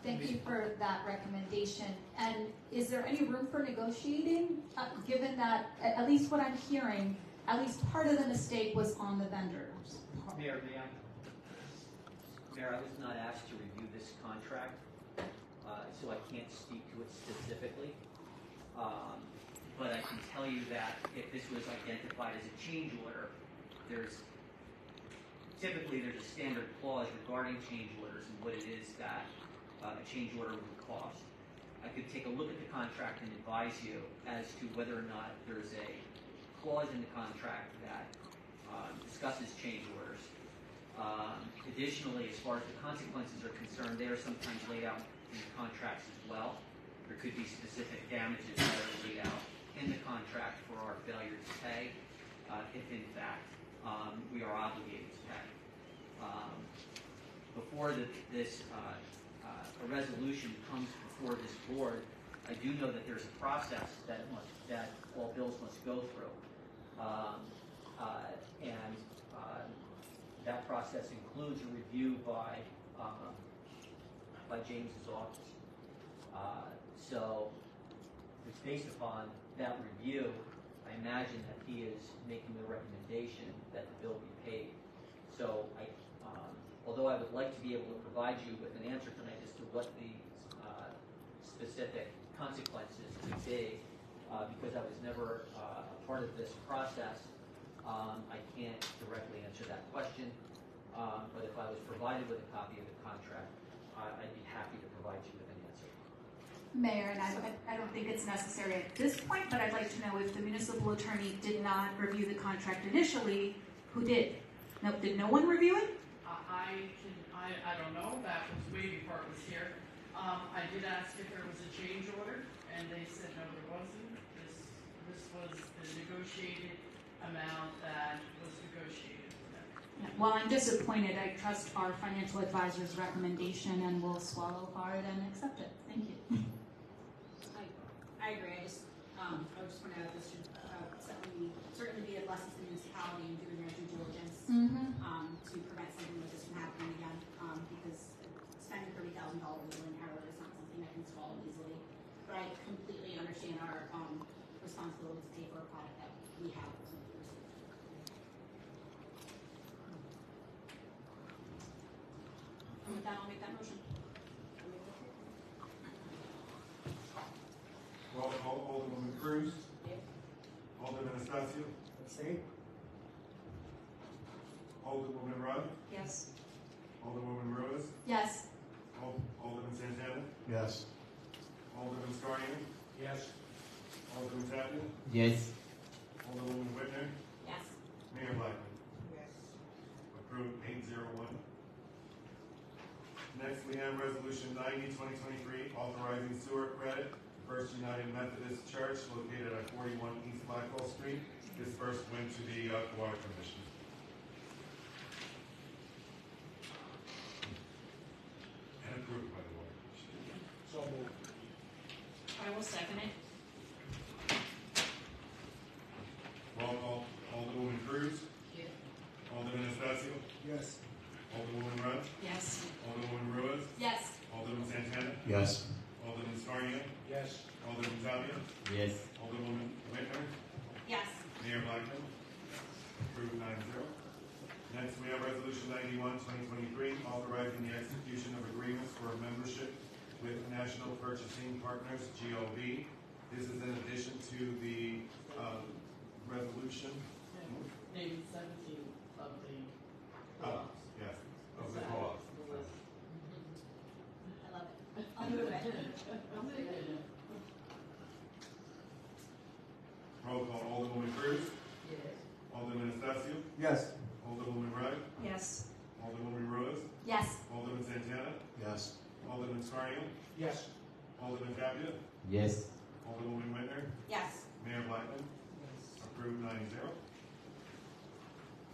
A: Thank you for that recommendation. And is there any room for negotiating, given that, at least what I'm hearing, at least part of the mistake was on the vendor?
G: Mayor, Mayor, I was not asked to review this contract, so I can't speak to it specifically. But I can tell you that if this was identified as a change order, typically there's a standard clause regarding change orders and what it is that a change order would cost. I could take a look at the contract and advise you as to whether or not there's a clause in the contract that discusses change orders. Additionally, as far as the consequences are concerned, they are sometimes laid out in the contracts as well. There could be specific damages that are laid out in the contract for our failure to pay, if in fact we are obligated to pay. Before this a resolution comes before this board, I do know that there's a process that all bills must go through, and that process includes a review by James's office. So it's based upon that review. I imagine that he is making the recommendation that the bill be paid. So although I would like to be able to provide you with an answer tonight as to what the specific consequences could be, because I was never a part of this process, I can't directly answer that question. But if I was provided with a copy of the contract, I'd be happy to provide you with an answer.
A: Mayor, and I don't think it's necessary at this point, but I'd like to know if the municipal attorney did not review the contract initially, who did? No, did no one review it?
E: I don't know, that was way before it was here. I did ask if there was a change order, and they said no, there wasn't. This was the negotiated amount that was negotiated.
A: Well, I'm disappointed. I trust our financial advisor's recommendation and will swallow hard and accept it. Thank you.
F: I agree. I just want to add this should certainly be a blessing to the municipality in doing their due diligence to prevent something like this from happening again. Because spending $30,000 in an error is not something I can swallow easily. But I completely understand our responsibility to pay for a product that we have ultimately received. And with that, I'll make that motion.
B: Roll call, Alderwoman Cruz. Alderman Estacio.
H: Abstain?
B: Alderwoman Rudd.
A: Yes.
B: Alderwoman Ruiz.
A: Yes.
B: Alderman Santana.
J: Yes.
B: Alderman Scarnio.
H: Yes.
B: Alderman Tapia.
J: Yes.
B: Alderwoman Whitner.
F: Yes.
B: Mayor Blackman.
D: Yes.
B: Approved 801. Next, we have Resolution 90, 2023, authorizing sewer credit, First United Methodist Church, located at 41 East Blackwell Street. This first went to the Water Commission. And approved by the Water Commission.
H: So moved.
F: I will second it.
B: Roll call, Alderwoman Cruz.
E: Yeah.
B: Alderman Estacio.
H: Yes.
B: Alderwoman Rudd.
F: Yes.
B: Alderwoman Ruiz.
F: Yes.
B: Alderman Santana.
J: Yes.
B: Alderman Scarnio.
H: Yes.
B: Alderman Tapia.
J: Yes.
B: Alderwoman Whitner.
F: Yes.
B: Mayor Blackman. Approved 9-0. Next, we have Resolution 91, 2023, authorizing the execution of agreements for membership with National Purchasing Partners, GOB. This is in addition to the resolution.
E: Maybe 17 of the
B: Oh, yes, of the co-op.
F: I love it. I'll move it.
B: Roll call, Alderwoman Cruz.
E: Yes.
B: Alderman Estacio.
H: Yes.
B: Alderwoman Rudd.
F: Yes.
B: Alderwoman Ruiz.
F: Yes.
B: Alderman Santana.
J: Yes.
B: Alderman Scarnio.
H: Yes.
B: Alderman Tapia.
J: Yes.
B: Alderwoman Whitner.
F: Yes.
B: Mayor Blackman. Approved 9-0.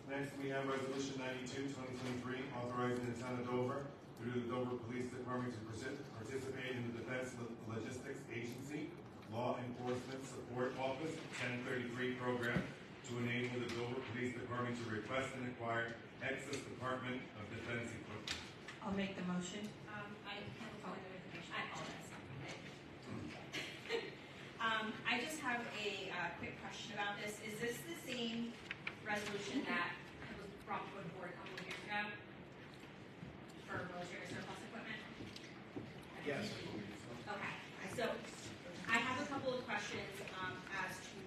B: Next, we have Resolution 92, 2023, authorizing the town of Dover through the Dover Police Department to participate in the Defense Logistics Agency Law Enforcement Support Office 1033 program to enable the Dover Police Department to request and acquire excess Department of Defense equipment.
F: I'll make the motion. I have further information. I apologize. I just have a quick question about this. Is this the same resolution that was brought before the board a couple of years ago for military surplus equipment?
H: Yes.
F: Okay, so I have a couple of questions as to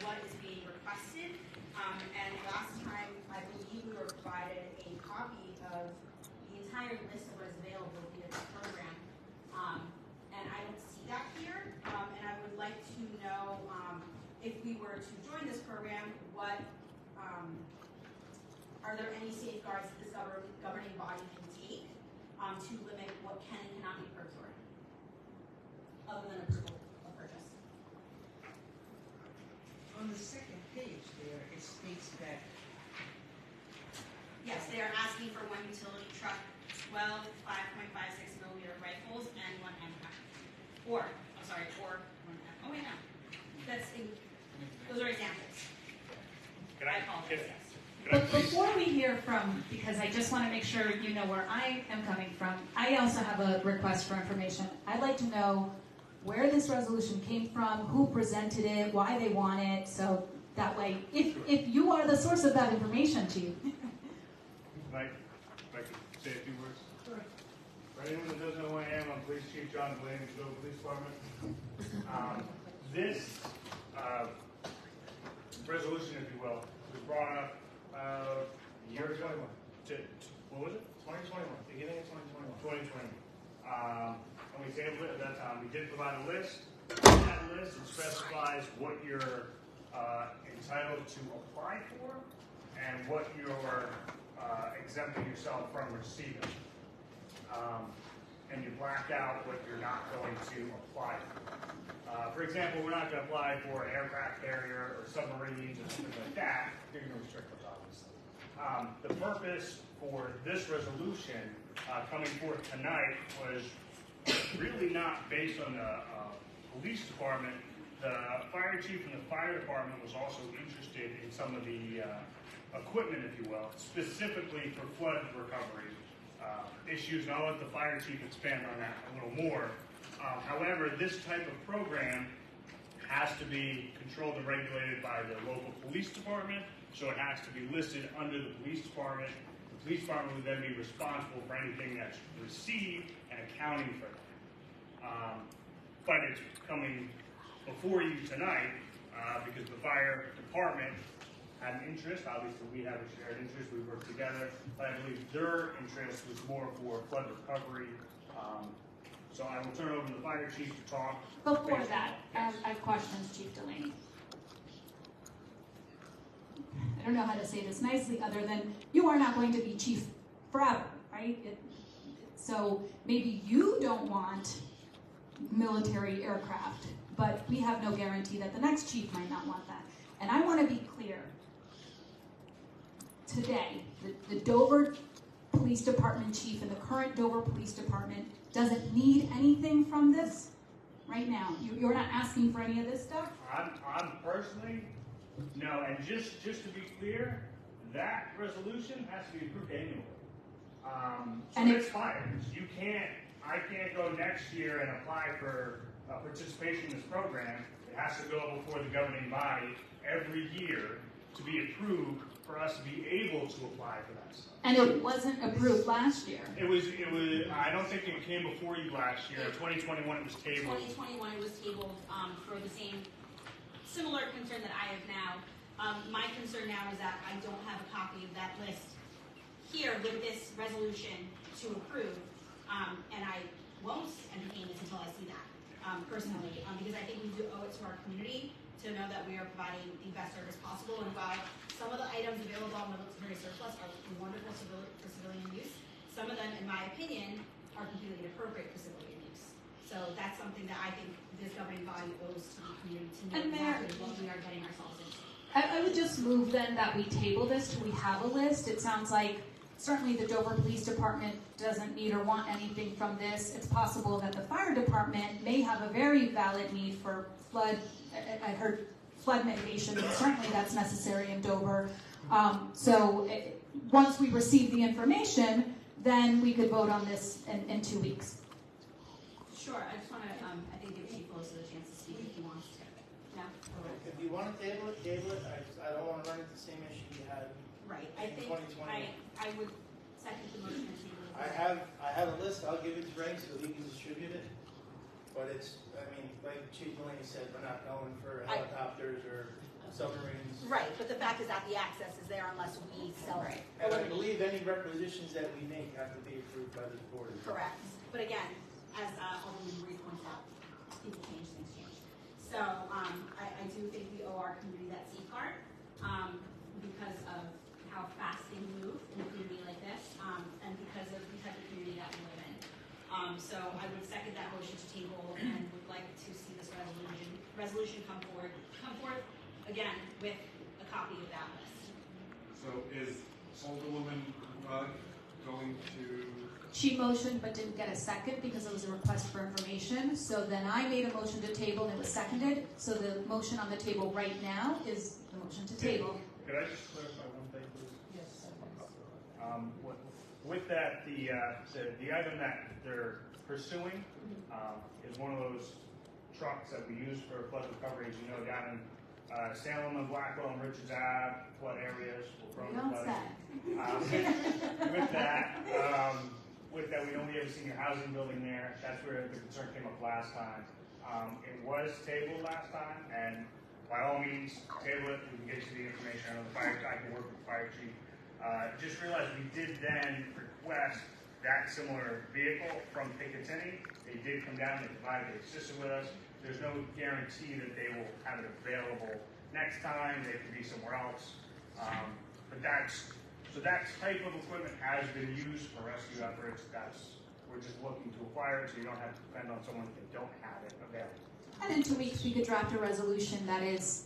F: what is being requested. And last time, I believe we were provided a copy of the entire list of what is available via this program. And I don't see that here. And I would like to know if we were to join this program, what are there any safeguards that this governing body can take to limit what can and cannot be procured, other than approval of purchase?
D: On the second page there, it states that
F: Yes, they are asking for 1 utility truck, 12 5.56 millimeter rifles, and 1 MPAC. Or one. Oh wait, no. Those are examples. I apologize. Yes.
A: But before we hear from, because I just want to make sure you know where I am coming from, I also have a request for information. I'd like to know where this resolution came from, who presented it, why they want it, so that way, if you are the source of that information, Chief.
B: Mike, if I could say a few words? Sure. For anyone that doesn't know who I am, I'm Police Chief John Delaney, Grove Police Department. This resolution, if you will, was brought up a year ago. What was it? 2021. Beginning of 2021. 2020. And we tabled it at that time. We did provide a list. In that list, it specifies what you're entitled to apply for and what you're exempting yourself from receiving. And you black out what you're not going to apply for. For example, we're not going to apply for an aircraft carrier or submarines or something like that. You're going to restrict those, obviously. The purpose for this resolution coming forth tonight was really not based on the police department. The fire chief and the fire department was also interested in some of the equipment, if you will, specifically for flood recovery issues, and I'll let the fire chief expand on that a little more. However, this type of program has to be controlled and regulated by the local police department, so it has to be listed under the police department. The police department would then be responsible for anything that's received and accounting for that. But it's coming before you tonight because the fire department had an interest. Obviously, we have a shared interest. We work together. But I believe their interest was more for flood recovery. So I will turn it over to the fire chief to talk.
A: Before that, I have questions, Chief Delaney. I don't know how to say this nicely other than you are not going to be chief forever, right? So maybe you don't want military aircraft, but we have no guarantee that the next chief might not want that. And I want to be clear. Today, the Dover Police Department chief and the current Dover Police Department doesn't need anything from this right now. You're not asking for any of this stuff?
B: I'm personally, no, and just to be clear, that resolution has to be approved annually. So it expires. I can't go next year and apply for participation in this program. It has to go before the governing body every year to be approved for us to be able to apply for that stuff.
A: And it wasn't approved last year.
B: It was, I don't think it came before you last year. 2021 it was tabled.
F: 2021 it was tabled for the similar concern that I have now. My concern now is that I don't have a copy of that list here with this resolution to approve, and I won't entertain this until I see that personally, because I think we do owe it to our community to know that we are providing the best service possible. And while some of the items available on military surplus are wonderful for civilian use, some of them, in my opinion, are completely inappropriate for civilian use. So that's something that I think this governing body owes to the community to know exactly what we are getting ourselves into.
A: I would just move then that we table this till we have a list. It sounds like certainly the Dover Police Department doesn't need or want anything from this. It's possible that the fire department may have a very valid need for flood. I heard flood mitigation, and certainly that's necessary in Dover. Once we receive the information, then we could vote on this in 2 weeks.
F: Sure. I just want to, I think, give Chief Wilson a chance to speak if he wants to. No?
L: If you want to table it, table it. I don't want to run into the same issue you had
F: right.
L: in 2020.
F: I would second the motion and table it.
L: I have a list. I'll give it to Ray so he can distribute it. But it's, I mean, like Chief Delaney said, we're not going for helicopters or submarines.
F: Right, but the fact is that the access is there unless we sell it.
L: And I believe any requisitions that we make have to be approved by this board.
F: Correct. But again, as Alderman Marie points out, people change, things change. So I do think we owe our community that safeguard because of how fast things move in a community like this, and because of the type of community that we live in. So I would second that motion to table and would like to see this resolution come forth again with a copy of that list.
B: So is Alderwoman Rugg going to,
A: She motioned but didn't get a second because it was a request for information. So then I made a motion to table and it was seconded. So the motion on the table right now is the motion to table.
M: Could I just clarify one thing, please?
D: Yes.
M: With that, the item that they're pursuing is one of those trucks that we use for flood recovery, as you know, down in Salem and Blackwell and Richards Ave, flood areas.
A: We don't say.
M: With that, we know we have a senior housing building there. That's where the concern came up last time. It was tabled last time, and by all means, table it. We can get you the information. I know I can work with the fire chief. Just realized we did then request that similar vehicle from Picatinny. They did come down, they provided, they assisted with us. There's no guarantee that they will have it available next time. They could be somewhere else. So that type of equipment has been used for rescue efforts. We're just looking to acquire it so you don't have to depend on someone if they don't have it available.
A: And in 2 weeks, we could draft a resolution that is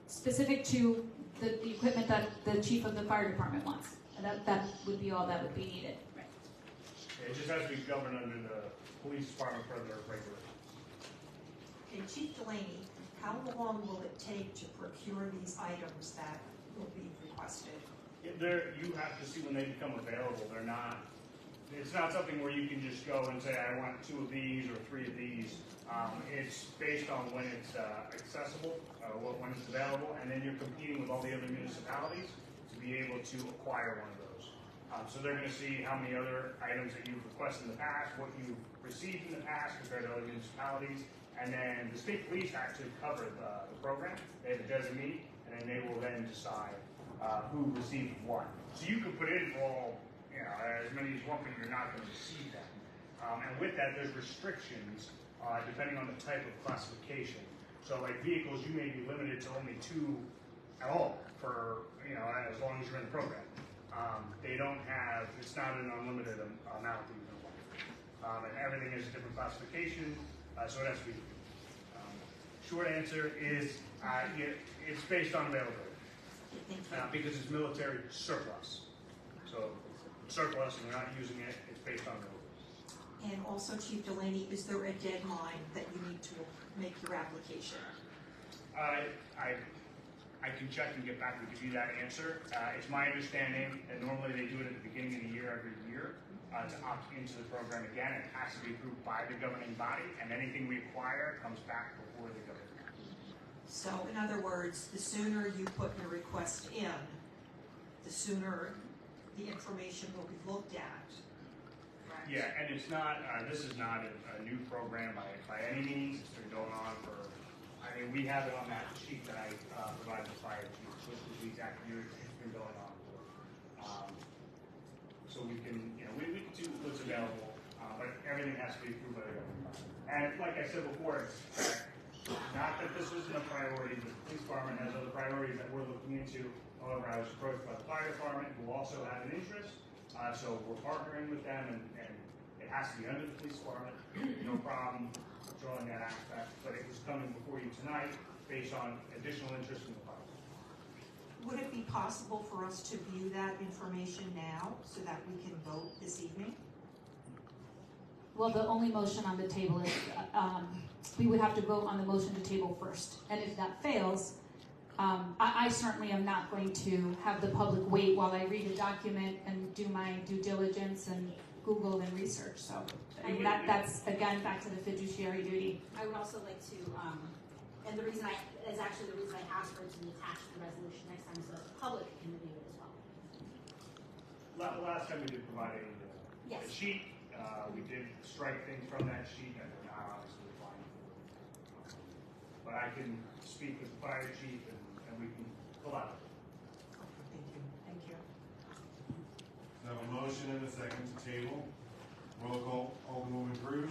A: specific to the equipment that the chief of the fire department wants. And that would be all that would be needed.
M: It just has to be governed under the police department for their regulations.
N: Okay, Chief Delaney, how long will it take to procure these items that will be requested?
M: You have to see when they become available. It's not something where you can just go and say, I want 2 of these or 3 of these. It's based on when it's accessible, when it's available, and then you're competing with all the other municipalities to be able to acquire one of those. So they're going to see how many other items that you've requested in the past, what you've received in the past compared to other municipalities, and then the state police actually cover the program. They have a designee, and then they will then decide who received what. So you can put in for all, as many as you want, but you're not going to receive them. And with that, there's restrictions depending on the type of classification. So like vehicles, you may be limited to only 2 at all for, as long as you're in the program. They don't have, it's not an unlimited amount that you can apply. And everything is a different classification, so it has to be. Short answer is, it's based on availability. Because it's military surplus. So surplus and we're not using it, it's based on availability.
N: And also, Chief Delaney, is there a deadline that you need to make your application?
M: I can check and get back and give you that answer. It's my understanding that normally they do it at the beginning of the year every year to opt into the program again. It has to be approved by the governing body, and anything we acquire comes back before the governing body.
N: So, in other words, the sooner you put your request in, the sooner the information will be looked at. Correct?
M: Yeah, and it's not, this is not a new program by any means. It's been going on for, we have it on that sheet that I provided the fire chief, which is the exact year it's been going on for. So we can, we can do what's available, but everything has to be approved by the government. And like I said before, it's not that this isn't a priority, but the police department has other priorities that we're looking into. However, I was approached by the fire department, who also have an interest, so we're partnering with them, and it has to be under the police department. No problem controlling that aspect, but it was coming before you tonight based on additional interest in the fire.
N: Would it be possible for us to view that information now so that we can vote this evening?
A: Well, the only motion on the table is, we would have to vote on the motion to table first. And if that fails, I certainly am not going to have the public wait while I read a document and do my due diligence and Google and research. So that's, again, back to the fiduciary duty.
F: I would also like to, and the reason I asked for it to be attached to the resolution next time so that the public can review it as well.
M: Last time we did provide a
F: Yes.
M: sheet. We did strike things from that sheet that we're not obviously applying for. But I can speak with the fire chief and we can pull out.
N: Thank you. Thank you.
B: So I have a motion and a second to table. Roll call, Alderwoman Cruz.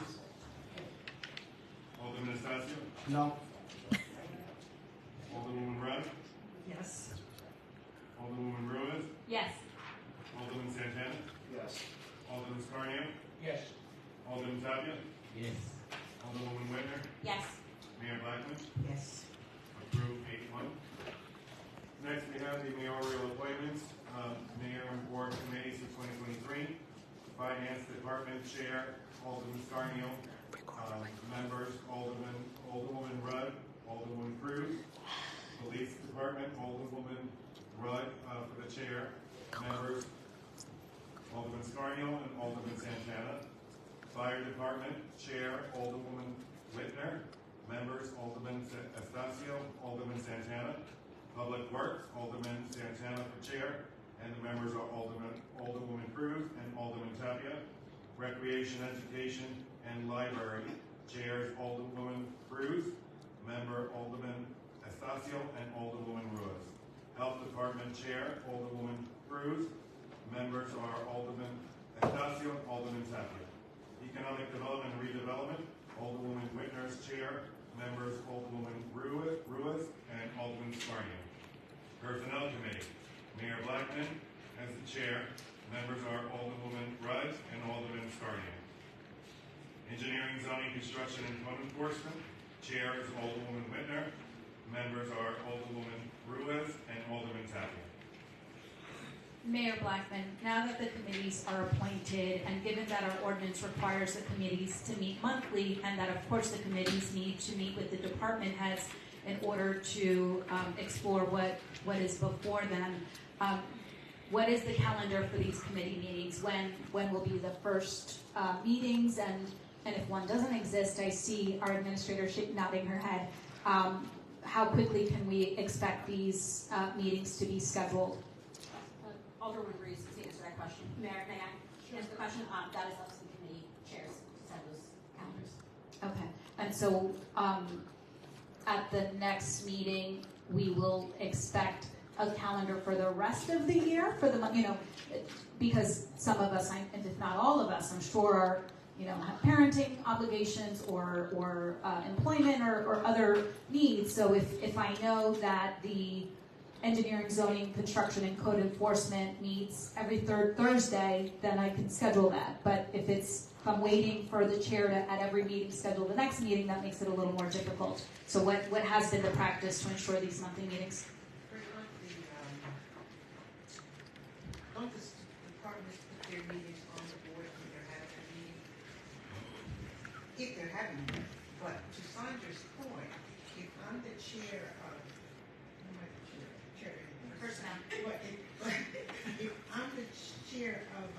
B: Alderman Estacio.
C: No.
B: Alderwoman Rudd.
N: Yes.
B: Alderwoman Ruiz.
A: Yes.
B: Alderman Santana.
L: Yes.
B: Alderman Scarnio.
H: Yes.
B: Alderman Tapia.
C: Yes.
B: Alderwoman Whitner.
F: Yes.
B: Mayor Blackman.
N: Yes.
B: Approved 8-1. Next we have the mayoral appointments. Mayor committees for 2023. Finance Department Chair, Alderman Scarnio. Members, Alderwoman Rudd, Alderwoman Cruz. Police Department, Alderwoman Rudd for the chair. Members, Alderman Scarnio and Alderman Santana. Fire Department, Chair, Alderwoman Whitner. Members, Alderman Estacio, Alderman Santana. Public Works, Alderman Santana for chair, and the members are Alderwoman Cruz and Alderman Tapia. Recreation, Education, and Library, Chair is Alderwoman Cruz. Member, Alderman Estacio and Alderwoman Ruiz. Health Department Chair, Alderwoman Cruz. Members are Alderman Estacio and Alderman Tapia. Economic Development and Redevelopment, Alderwoman Whitner's Chair. Members, Alderwoman Ruiz and Alderman Scarnio. Personnel Committee, Mayor Blackman as the Chair. Members are Alderwoman Rudd and Alderman Scarnio. Engineering, Zoning, Construction, and Code Enforcement, Chair is Alderwoman Whitner. Members are Alderwoman Ruiz and Alderman Tapia.
A: Mayor Blackman, now that the committees are appointed, and given that our ordinance requires the committees to meet monthly, and that of course the committees need to meet with the department heads in order to explore what is before them, what is the calendar for these committee meetings? When will be the first meetings? And if one doesn't exist, I see our administrator nodding her head. How quickly can we expect these meetings to be scheduled?
F: Alderman Reese to answer that question. Mayor, may I answer the question? That is up to the committee chairs to set those calendars.
A: Okay, and so at the next meeting, we will expect a calendar for the rest of the year, for the month, because some of us, and if not all of us, I'm sure are, have parenting obligations or employment or other needs. So if I know that the engineering, zoning, construction, and code enforcement meets every third Thursday, then I can schedule that. But if I'm waiting for the chair to, at every meeting, schedule the next meeting, that makes it a little more difficult. So what has been the practice to ensure these monthly meetings?
D: Don't the departments put their meetings on the board when they're having a meeting? If they're having one. But to Sandra's point, if I'm the chair of,
F: Personnel.
D: But if I'm the chair of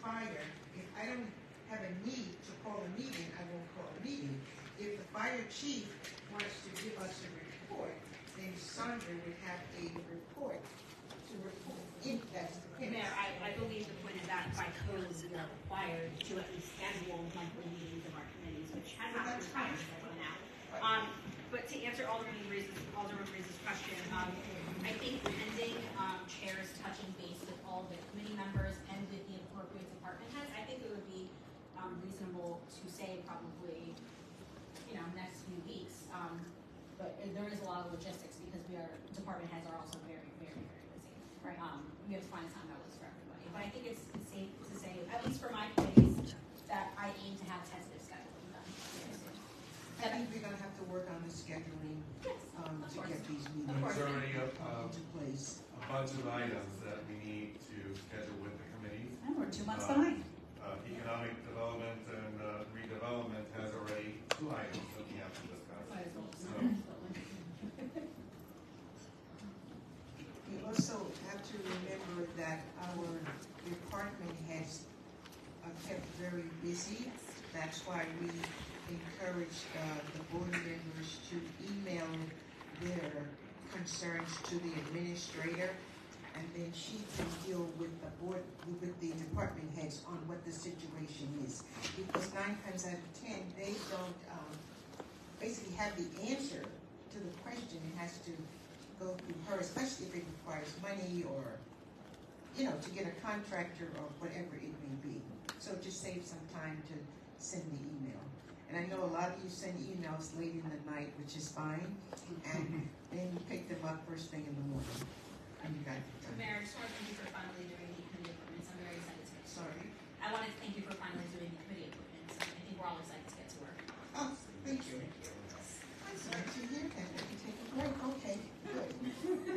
D: fire, if I don't have a need to call a meeting, I won't call a meeting. If the fire chief wants to give us a report, then Sandra would have a report to report. If that's the case.
F: Mayor, I believe the point is that by code we are required to at least schedule monthly meetings of our committees, which has not been required until now. But to answer Alderman Reese's question, I think pending chairs touching base with all the committee members and with the appropriate department heads, I think it would be reasonable to say probably, next few weeks. But there is a lot of logistics because department heads are also very, very, very busy. Right. We have to find a time that works for everybody. But I think it's safe to say, at least for my committees, that I aim to have tentative scheduling done very soon.
D: I think we're gonna have to work on the scheduling to get these meetings
B: There's already
D: into place.
B: a bunch of items that we need to schedule with the committees.
A: And we're 2 months behind.
B: Economic Development and Redevelopment has already 2 items that we have to discuss. So,
D: We also have to remember that our department heads are kept very busy. That's why we encourage the board members to email their concerns to the administrator, and then she can deal with the board, with the department heads on what the situation is. Because 9 times out of 10, they don't basically have the answer to the question. It has to go through her, especially if it requires money or, to get a contractor or whatever it may be. So just save some time to send the email. And I know a lot of you send emails late in the night, which is fine, and then you pick them up first thing in the morning, and you got it done.
F: Mayor, I just want to thank you for finally doing the committee appointments. I'm very excited to get to work.
D: Sorry.
F: I wanted to thank you for finally doing the committee appointments. I think we're all excited to get to work.
D: Oh, thank you. I'm sorry to hear that. I can take a break. Okay, good.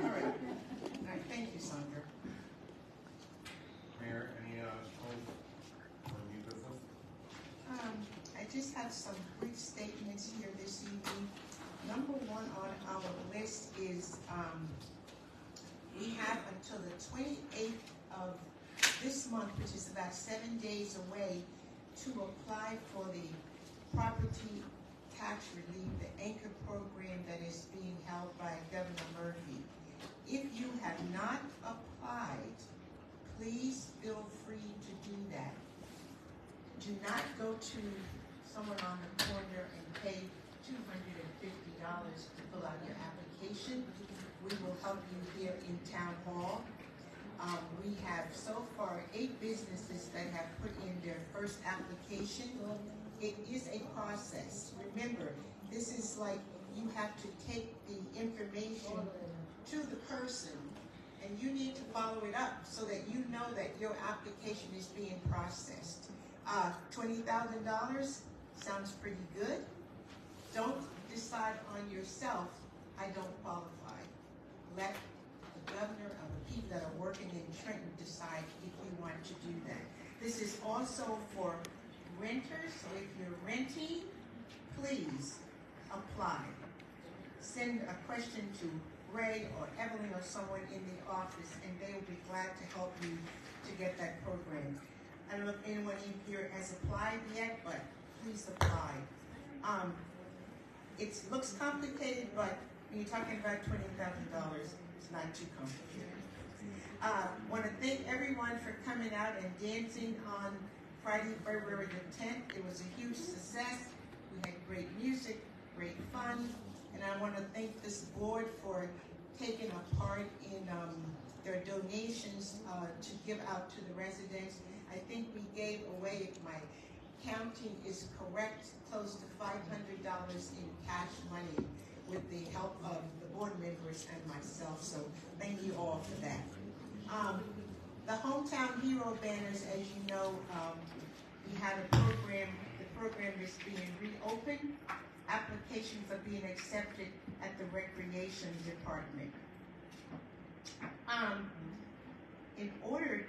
D: All right. All right, thank you, Sandra. have some brief statements here this evening. Number one on our list is we have until the 28th of this month, which is about 7 days away, to apply for the property tax relief, the anchor program that is being held by Governor Murphy. If you have not applied, please feel free to do that. Do not go to someone on the corner and pay $250 to fill out your application. We will help you here in Town Hall. We have so far 8 businesses that have put in their first application. It is a process. Remember, this is like you have to take the information to the person and you need to follow it up so that you know that your application is being processed. $20,000 sounds pretty good. Don't decide on yourself, I don't qualify. Let the governor or the people that are working in Trenton decide if you want to do that. This is also for renters, so if you're renting, please apply. Send a question to Ray or Evelyn or someone in the office and they will be glad to help you to get that program. I don't know if anyone in here has applied yet, but please apply. It looks complicated, but when you're talking about $20,000, it's not too complicated. Want to thank everyone for coming out and dancing on Friday, February the 10th. It was a huge success. We had great music, great fun, and I want to thank this board for taking a part in their donations to give out to the residents. I think we gave away, if my counting is correct, close to $500 in cash money with the help of the board members and myself, so thank you all for that. The Hometown Hero banners, as you know, we had a program, the program is being reopened. Applications are being accepted at the Recreation Department. In order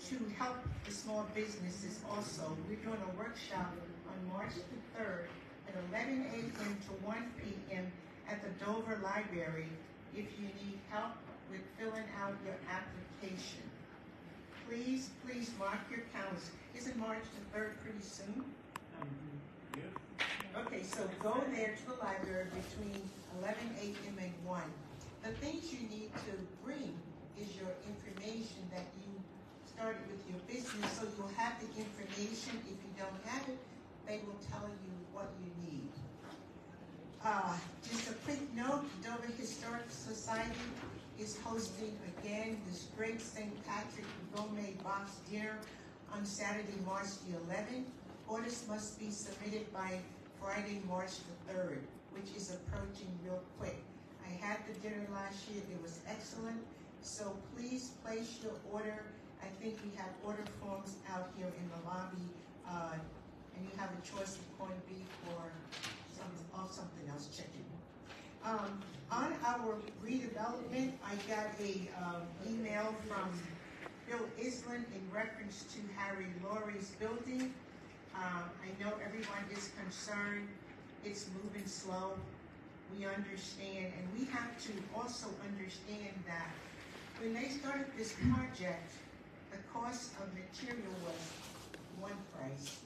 D: to help the small businesses also, we're doing a workshop on March the 3rd at 11 a.m. to 1 p.m. at the Dover Library if you need help with filling out your application. Please, please mark your calendars. Isn't March the 3rd pretty soon? Okay, so go there to the library between 11 a.m. and 1. The things you need to bring is your information that you started with your business, so you'll have the information. If you don't have it, they will tell you what you need. Just a quick note, Dover Historic Society is hosting again this great St. Patrick Gourmet Box Dinner on Saturday, March the 11th. Orders must be submitted by Friday, March the 3rd, which is approaching real quick. I had the dinner last year, it was excellent, so please place your order. I think we have order forms out here in the lobby, and you have a choice of corned beef or something else, chicken. On our redevelopment, I got a email from Bill Island in reference to Harry Laurie's building. I know everyone is concerned. It's moving slow. We understand, and we have to also understand that when they started this project, the cost of material was one price,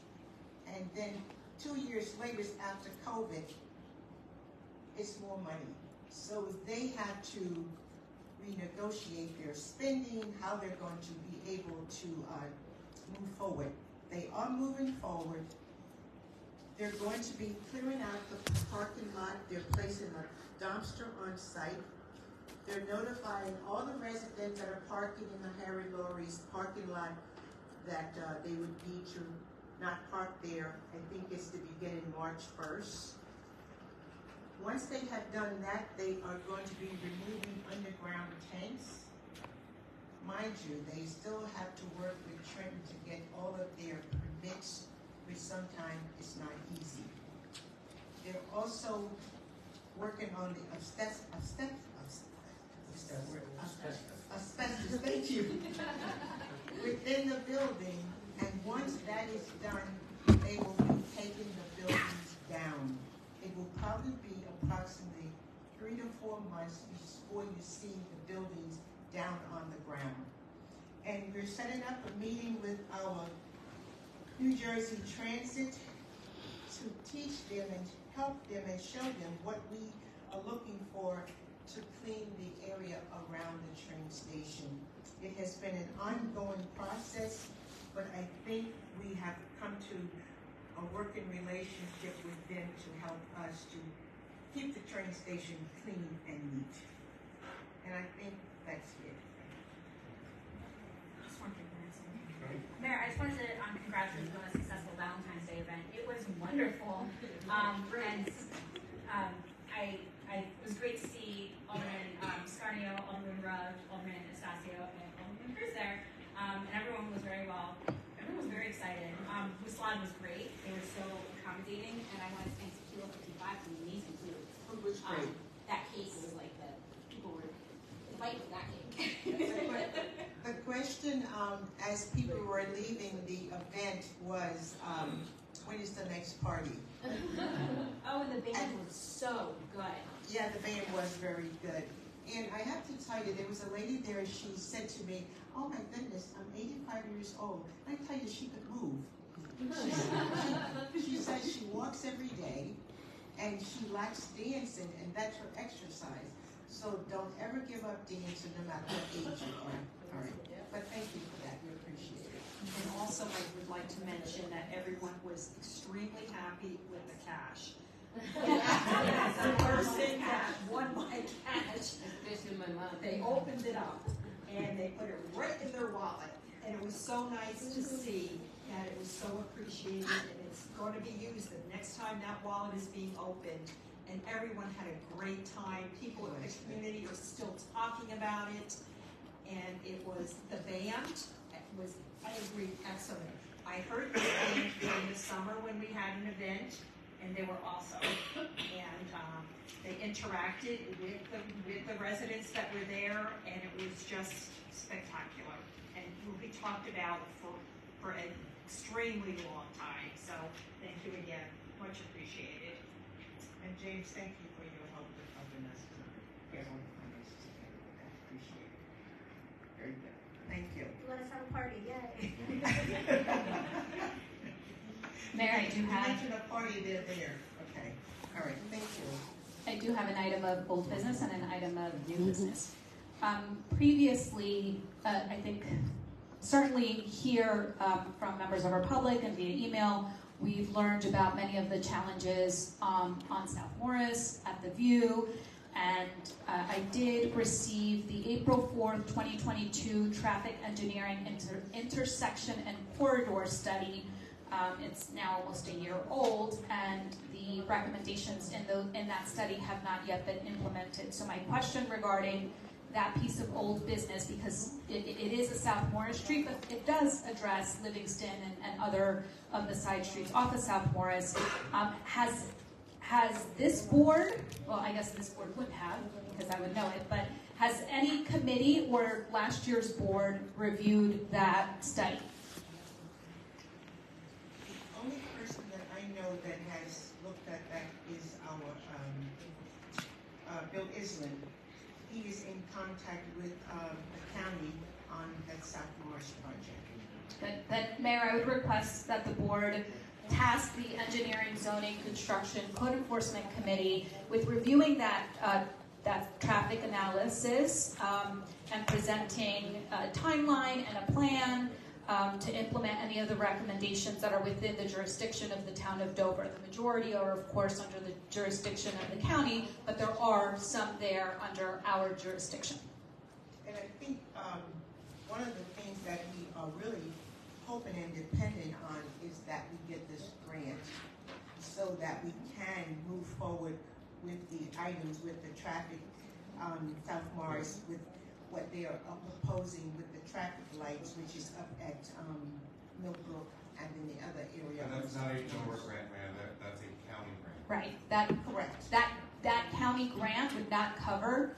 D: and then 2 years later, after COVID, it's more money. So they had to renegotiate their spending, how they're going to be able to move forward. They are moving forward. They're going to be clearing out the parking lot. They're placing a dumpster on site. They're notifying all the residents that are parking in the Harry Laurie's parking lot that they would need to not park there. I think it's to begin in March 1st. Once they have done that, they are going to be removing underground tanks. Mind you, they still have to work with Trenton to get all of their permits, which sometimes is not easy. They're also working on the asbestos, thank you, within the building, and once that is done, they will be taking the buildings probably be approximately 3 to 4 months before you see the buildings down on the ground. And we're setting up a meeting with our New Jersey Transit to teach them and help them and show them what we are looking for to clean the area around the train station. It has been an ongoing process, but I think we have come to a working relationship with them to help us to keep the train station clean and neat. And I think that's it.
F: Just one thing, Mayor, I just wanted to congratulate you on a successful Valentine's Day event. It was wonderful. It was great to see Alderman Scarnio, Alderman Rugg, Alderman Estacio, and Alderman Cruz there. And everyone was very excited. Wuslad was great. They were so accommodating, and I want to thank Kilo 55 for the amazing food.
D: It was great.
F: That cake was like people were fighting for that cake.
D: The question, as people were leaving the event was, when is the next party?
F: Oh, and the band was so good.
D: Yeah, the band was very good. And I have to tell you, there was a lady there, and she said to me, oh my goodness, I'm 85 years old. And I tell you, she could move. She says she walks every day, and she likes dancing, and that's her exercise. So don't ever give up dancing, no matter what age you are. All right. But thank you for that. We appreciate it.
N: And also, I would like to mention that everyone was extremely happy with the cash. The person that won my cash,
E: Especially my mom.
N: they opened it up and they put it right in their wallet. And it was so nice to see that it was so appreciated, and it's going to be used the next time that wallet is being opened. And everyone had a great time. People in the community are still talking about it. And it was, the band was, I agree, excellent. I heard the band during the summer when we had an event, and they were awesome. And they interacted with the residents that were there, and it was just spectacular. And will be talked about for an extremely long time. So thank you again, much appreciated.
D: And James, thank you for your help with helping us to get on the finances together with that. Appreciate it. Very good. Thank you.
F: Let us have a party, yay.
A: Mayor, I do
D: You
A: have.
D: mentioned a party there. Okay. All right. Thank you.
A: I do have an item of old business and an item of new business. Previously, I think certainly here from members of our public and via email, we've learned about many of the challenges on South Morris, at the View, and I did receive the April 4th, 2022 Traffic Engineering Intersection and Corridor Study. It's now almost a year old, and the recommendations in that study have not yet been implemented. So my question regarding that piece of old business, because it is a South Morris street, but it does address Livingston and other of the side streets off of South Morris. Has this board, well, I guess this board would have, because I would know it, but has any committee or last year's board reviewed that study?
D: The only person that I know that has looked at that is our Bill Island. He is in contact with the county on that South Morris project.
A: Then, Mayor, I would request that the board task the Engineering, Zoning, Construction, Code Enforcement Committee with reviewing that traffic analysis and presenting a timeline and a plan to implement any of the recommendations that are within the jurisdiction of the town of Dover. The majority are, of course, under the jurisdiction of the county, but there are some there under our jurisdiction.
D: And I think one of the things that we are really hoping and dependent on is that we get this grant so that we can move forward with the items, with the traffic, South Morris, with what they are proposing with the traffic lights, which is up at Millbrook and in the other area.
O: And that's not a Dover grant, man. That's a county grant.
A: Right.
D: Correct.
A: That county grant would not cover.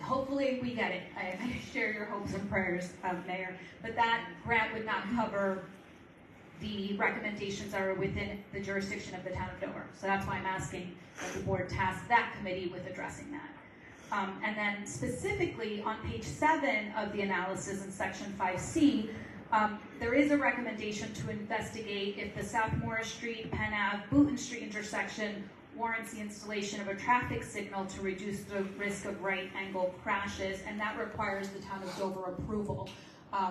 A: Hopefully we get it. I share your hopes and prayers, Mayor. But that grant would not cover the recommendations are within the jurisdiction of the town of Dover. So that's why I'm asking that the board task that committee with addressing that. And then specifically on page 7 of the analysis in section 5C, there is a recommendation to investigate if the South Morris Street, Penn Ave, Booton Street intersection warrants the installation of a traffic signal to reduce the risk of right angle crashes, and that requires the town of Dover approval.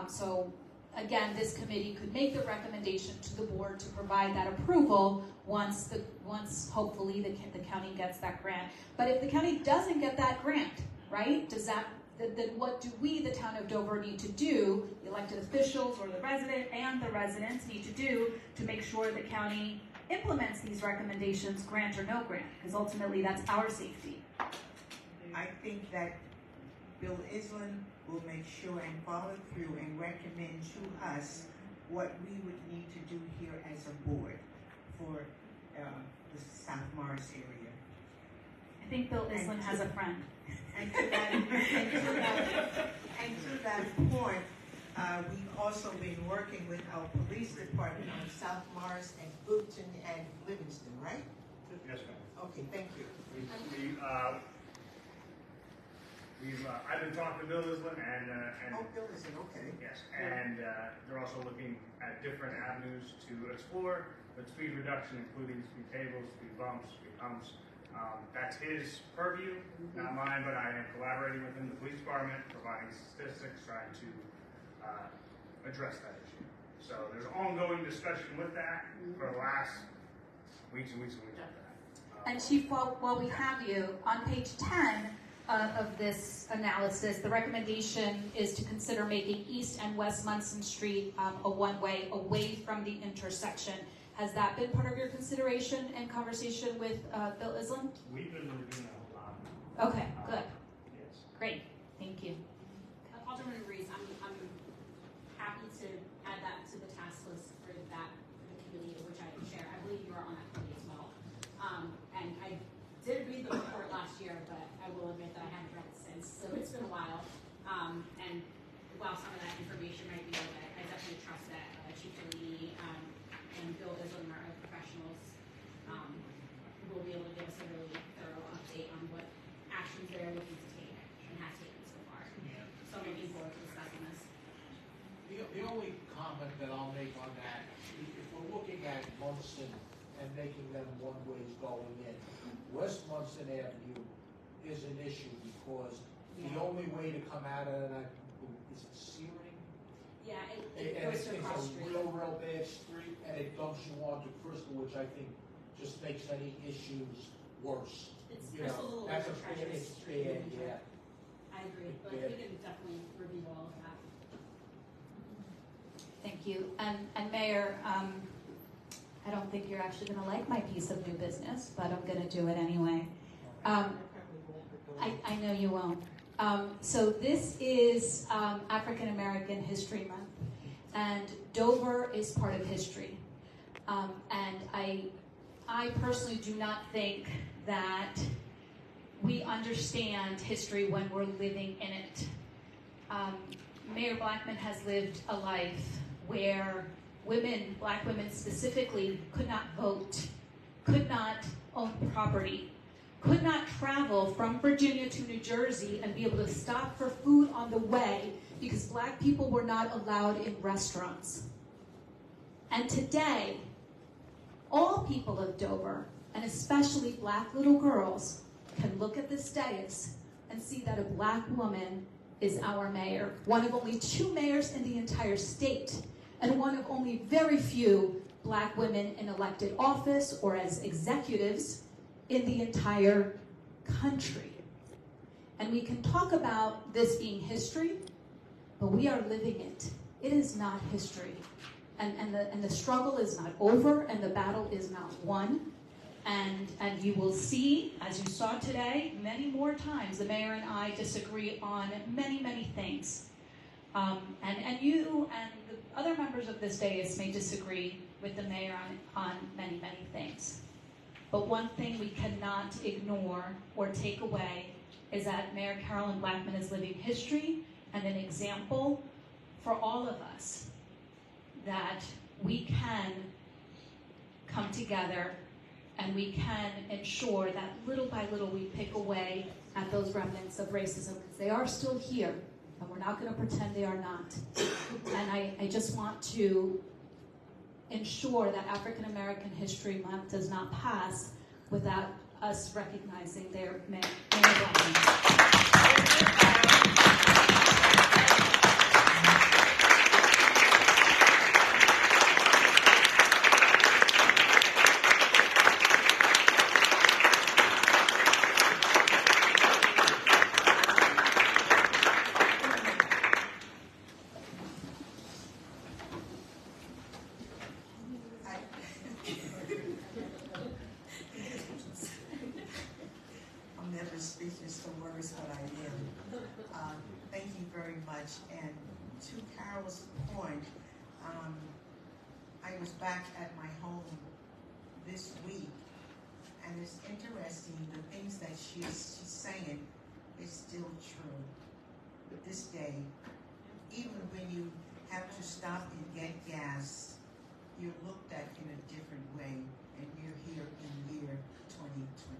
A: So again, this committee could make the recommendation to the board to provide that approval once hopefully the county gets that grant. But if the county doesn't get that grant, right, then what do we, the town of Dover, need to do, the elected officials or the residents need to do to make sure the county implements these recommendations, grant or no grant, because ultimately that's our safety.
D: I think that Bill Island will make sure and follow through and recommend to us what we would need to do here as a board for the South Morris area.
A: I think Bill Island has a friend.
D: And to that point, we've also been working with our police department on South Morris and Booton and Livingston, right?
M: Yes, ma'am.
D: Okay, thank you.
M: I've been talking to Bill Island and
D: Bill Island, okay.
M: Yes, and they're also looking at different avenues to explore, but speed reduction, including speed tables, speed bumps, speed humps. That's his purview, not mine, but I am collaborating with him, the police department, providing statistics, trying to address that issue. So there's ongoing discussion with that for the last weeks and weeks and weeks after that.
A: And Chief, while we have you, on page 10 of this analysis, the recommendation is to consider making East and West Munson Street a one-way away from the intersection. Has that been part of your consideration and conversation with Bill Island?
M: We've been reviewing that a lot.
A: Okay, good.
M: Yes.
A: Great, thank you.
F: Alderman Reese, I'm happy to add that to the task list for the committee, which I share. I believe you are on that committee as well. And I did read the report last year, but I will admit that I haven't read it since, so it's been a while. And while some of that information might be old, I definitely trust that Chief Delaney and Bill Island, our other professionals, will be able to give us a really thorough update on what actions they're looking to take and have taken so far. So I'm looking forward to discussing this.
H: The only comment that I'll make on that, if we're looking at Munson and making them one-ways going in, West Munson Avenue is an issue because the only way to come out of that, is it Searing?
F: Yeah, it goes to across
H: It's
F: street.
H: a real bad street, and it dumps you onto Crystal, which I think just makes any issues worse.
F: It's
H: You know,
F: Crystal's a little
H: that's
F: bit
H: a
F: treacherous
H: it's
F: street.
H: bad, yeah.
F: I agree, but
H: Yeah.
F: we can definitely review all of that.
A: Thank you. And Mayor, I don't think you're actually going to like my piece of new business, but I'm going to do it anyway. I know you won't. So this is African American History Month, and Dover is part of history. And I personally do not think that we understand history when we're living in it. Mayor Blackman has lived a life where women, black women specifically, could not vote, could not own property, could not travel from Virginia to New Jersey and be able to stop for food on the way because black people were not allowed in restaurants. And today, all people of Dover, and especially black little girls, can look at this dais and see that a black woman is our mayor, one of only 2 mayors in the entire state, and one of only very few black women in elected office or as executives in the entire country. And we can talk about this being history, but we are living it. It is not history. And the struggle is not over, and the battle is not won. And you will see, as you saw today, many more times, the mayor and I disagree on many, many things. And you and the other members of this dais may disagree with the mayor on many, many things. But one thing we cannot ignore or take away is that Mayor Carolyn Blackman is living history and an example for all of us that we can come together and we can ensure that little by little we pick away at those remnants of racism, because they are still here, and we're not going to pretend they are not. And I just want to ensure that African American History Month does not pass without us recognizing their many
D: I'm never speechless for words, but I am. Thank you very much. And to Carol's point, I was back at my home this week, and it's interesting, the things that she's saying is still true. This day, even when you have to stop and get gas, you're looked at in a different way, and you're here in year 2023.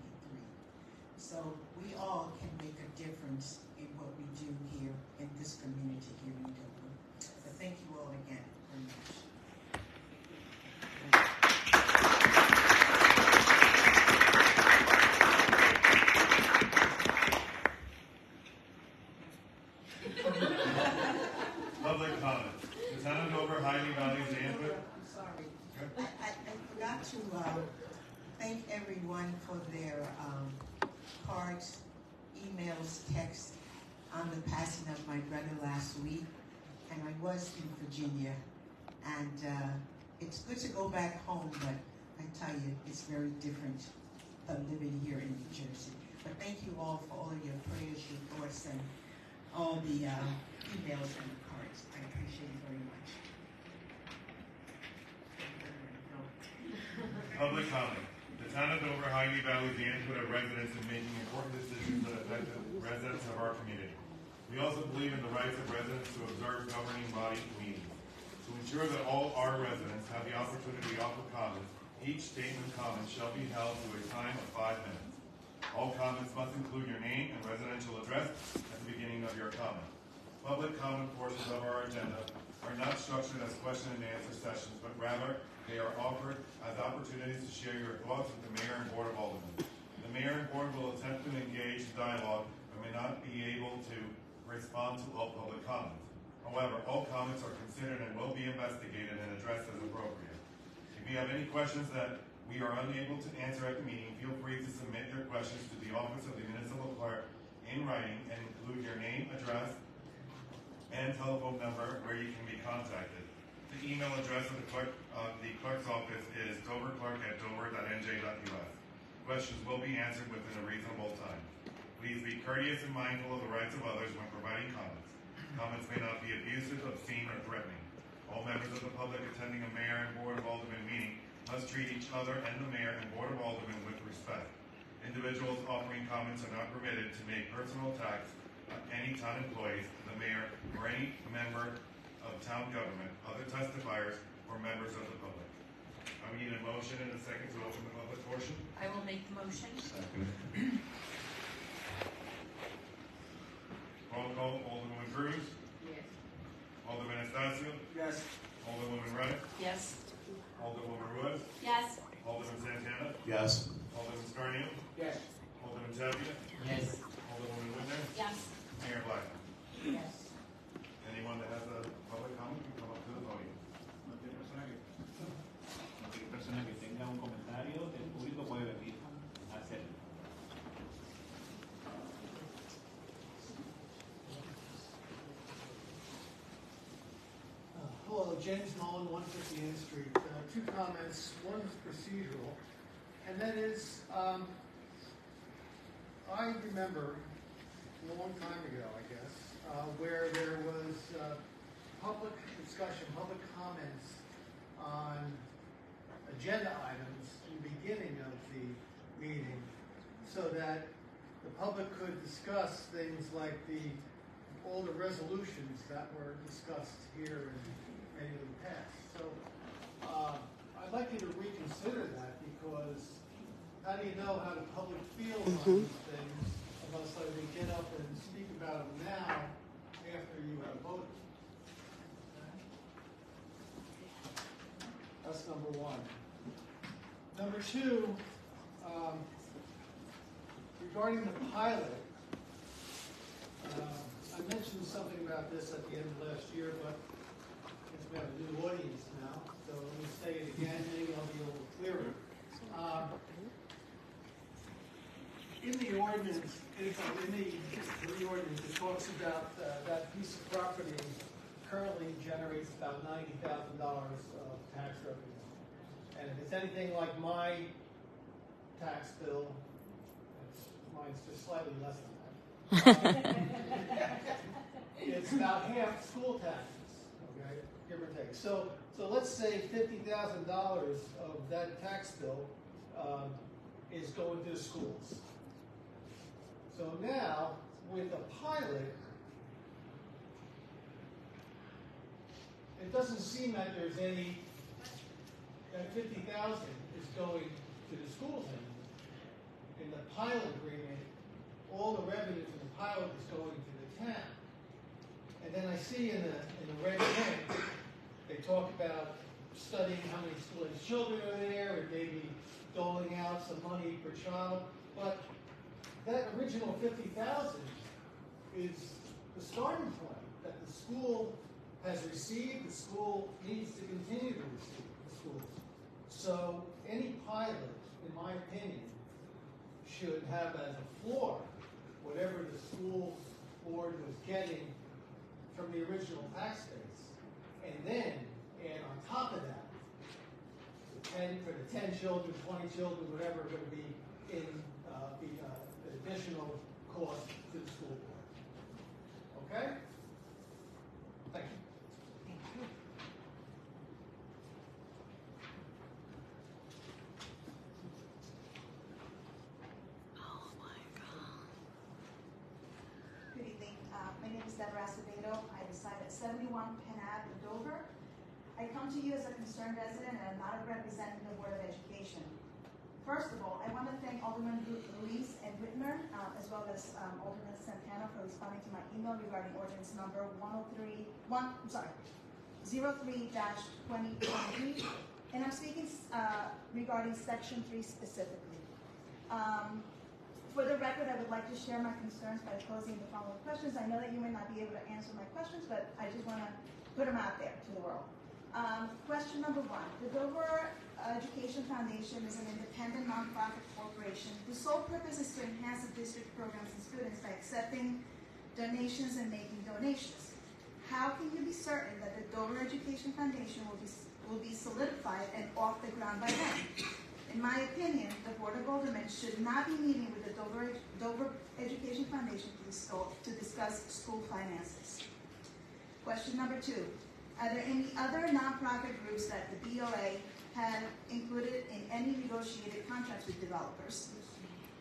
D: So we all can make a difference in what we do here in this community here in Dublin. But thank you all again very much.
B: Public comment. The town of Dover highly values the input.
D: I'm sorry. I forgot to thank everyone for their cards, emails, texts on the passing of my brother last week. And I was in Virginia. And it's good to go back home, but I tell you, it's very different than living here in New Jersey. But thank you all for all of your prayers, your thoughts, and all the emails and the cards. I appreciate it very much.
B: Public comment. The town of Dover highly values the input of residents in making important decisions that affect the residents of our community. We also believe in the rights of residents to observe governing body meetings. To ensure that all our residents have the opportunity to offer comments, each statement comment shall be held to a time of 5 minutes. All comments must include your name and residential address at the beginning of your comment. Public comment portions of our agenda are not structured as question and answer sessions, but rather they are offered as opportunities to share your thoughts with the Mayor and Board of Aldermen. The Mayor and Board will attempt to engage in dialogue but may not be able to respond to all public comments. However, all comments are considered and will be investigated and addressed as appropriate. If you have any questions that we are unable to answer at the meeting, feel free to submit your questions to the Office of the Municipal Clerk in writing and include your name, address, and telephone number where you can be contacted. The email address of the clerk's office is doverclerk@dover.nj.us. Questions will be answered within a reasonable time. Please be courteous and mindful of the rights of others when providing comments. Comments may not be abusive, obscene, or threatening. All members of the public attending a Mayor and Board of Aldermen meeting must treat each other and the Mayor and Board of Aldermen with respect. Individuals offering comments are not permitted to make personal attacks on any town employees, the Mayor, or any member of town government, other testifiers, or members of the public. I need a motion and a second to open the public portion.
F: I will make the motion.
B: Roll call, Alderwoman Cruz.
F: Yes.
B: Alderman Estacio.
H: Yes.
B: Alderwoman Reddick.
F: Yes.
B: Alderwoman Ruiz.
F: Yes.
B: Alderman Santana.
J: Yes.
B: Alderman Scarnio.
H: Yes.
B: Alderman Tapia.
H: Yes.
B: Alderwoman Whitner.
F: Yes.
B: Mayor Black.
D: Yes.
B: Anyone that has a public comment can come up to the podium.
P: Cualquier persona que tenga un comentario del público puede venir a hacerlo.
Q: Hello, James Mullen, 150 Ann Street. Two comments. One is procedural, and that is, I remember a long time ago, I guess, where there was public discussion, public comments on agenda items in the beginning of the meeting, so that the public could discuss things like all the resolutions that were discussed here in many of the past. So I'd like you to reconsider that, because how do you know how the public feels on these things unless they get up and speak about them now after you have voted? That's number one. Number two, regarding the pilot, I mentioned something about this at the end of last year, but I guess we have a new audience now, so let me say it again, maybe I'll be a little clearer. In the ordinance, in the ordinance, it talks about that piece of property currently generates about $90,000 of tax revenue. And if it's anything like my tax bill, mine's just slightly less than that. It's about half school taxes, okay, give or take. So let's say $50,000 of that tax bill is going to the schools. So now, with a pilot, it doesn't seem that there's any, that 50,000 is going to the schools anymore. In the pilot agreement, all the revenue from the pilot is going to the town. And then I see in the red pen, they talk about studying how many school-age children are there, and maybe doling out some money per child. But that original 50,000 is the starting point that the school has received, the school needs to continue to receive, the schools. So any pilot, in my opinion, should have as a floor whatever the school board was getting from the original tax base, and then add on top of that for the 10 children, 20 children, whatever are going to be in the additional cost to the school board. Okay? Thank you.
R: Good evening. My name is Deborah Acevedo. I reside at 71 Penn Ave in Dover. I come to you as a concerned resident and not representing the Board of Education. First of all, I want to thank Alderman Ruiz and Whitmer, as well as Alderman Santana for responding to my email regarding ordinance number 03-2023, and I'm speaking regarding section 3 specifically. For the record, I would like to share my concerns by posing the following questions. I know that you may not be able to answer my questions, but I just want to put them out there to the world. Question number 1. The Dover Education Foundation is an independent nonprofit corporation whose sole purpose is to enhance the district programs and students by accepting donations and making donations. How can you be certain that the Dover Education Foundation will be solidified and off the ground by then? In my opinion, the Board of Aldermen should not be meeting with the Dover Education Foundation to discuss school finances. Question number 2. Are there any other nonprofit groups that the BOA had included in any negotiated contracts with developers?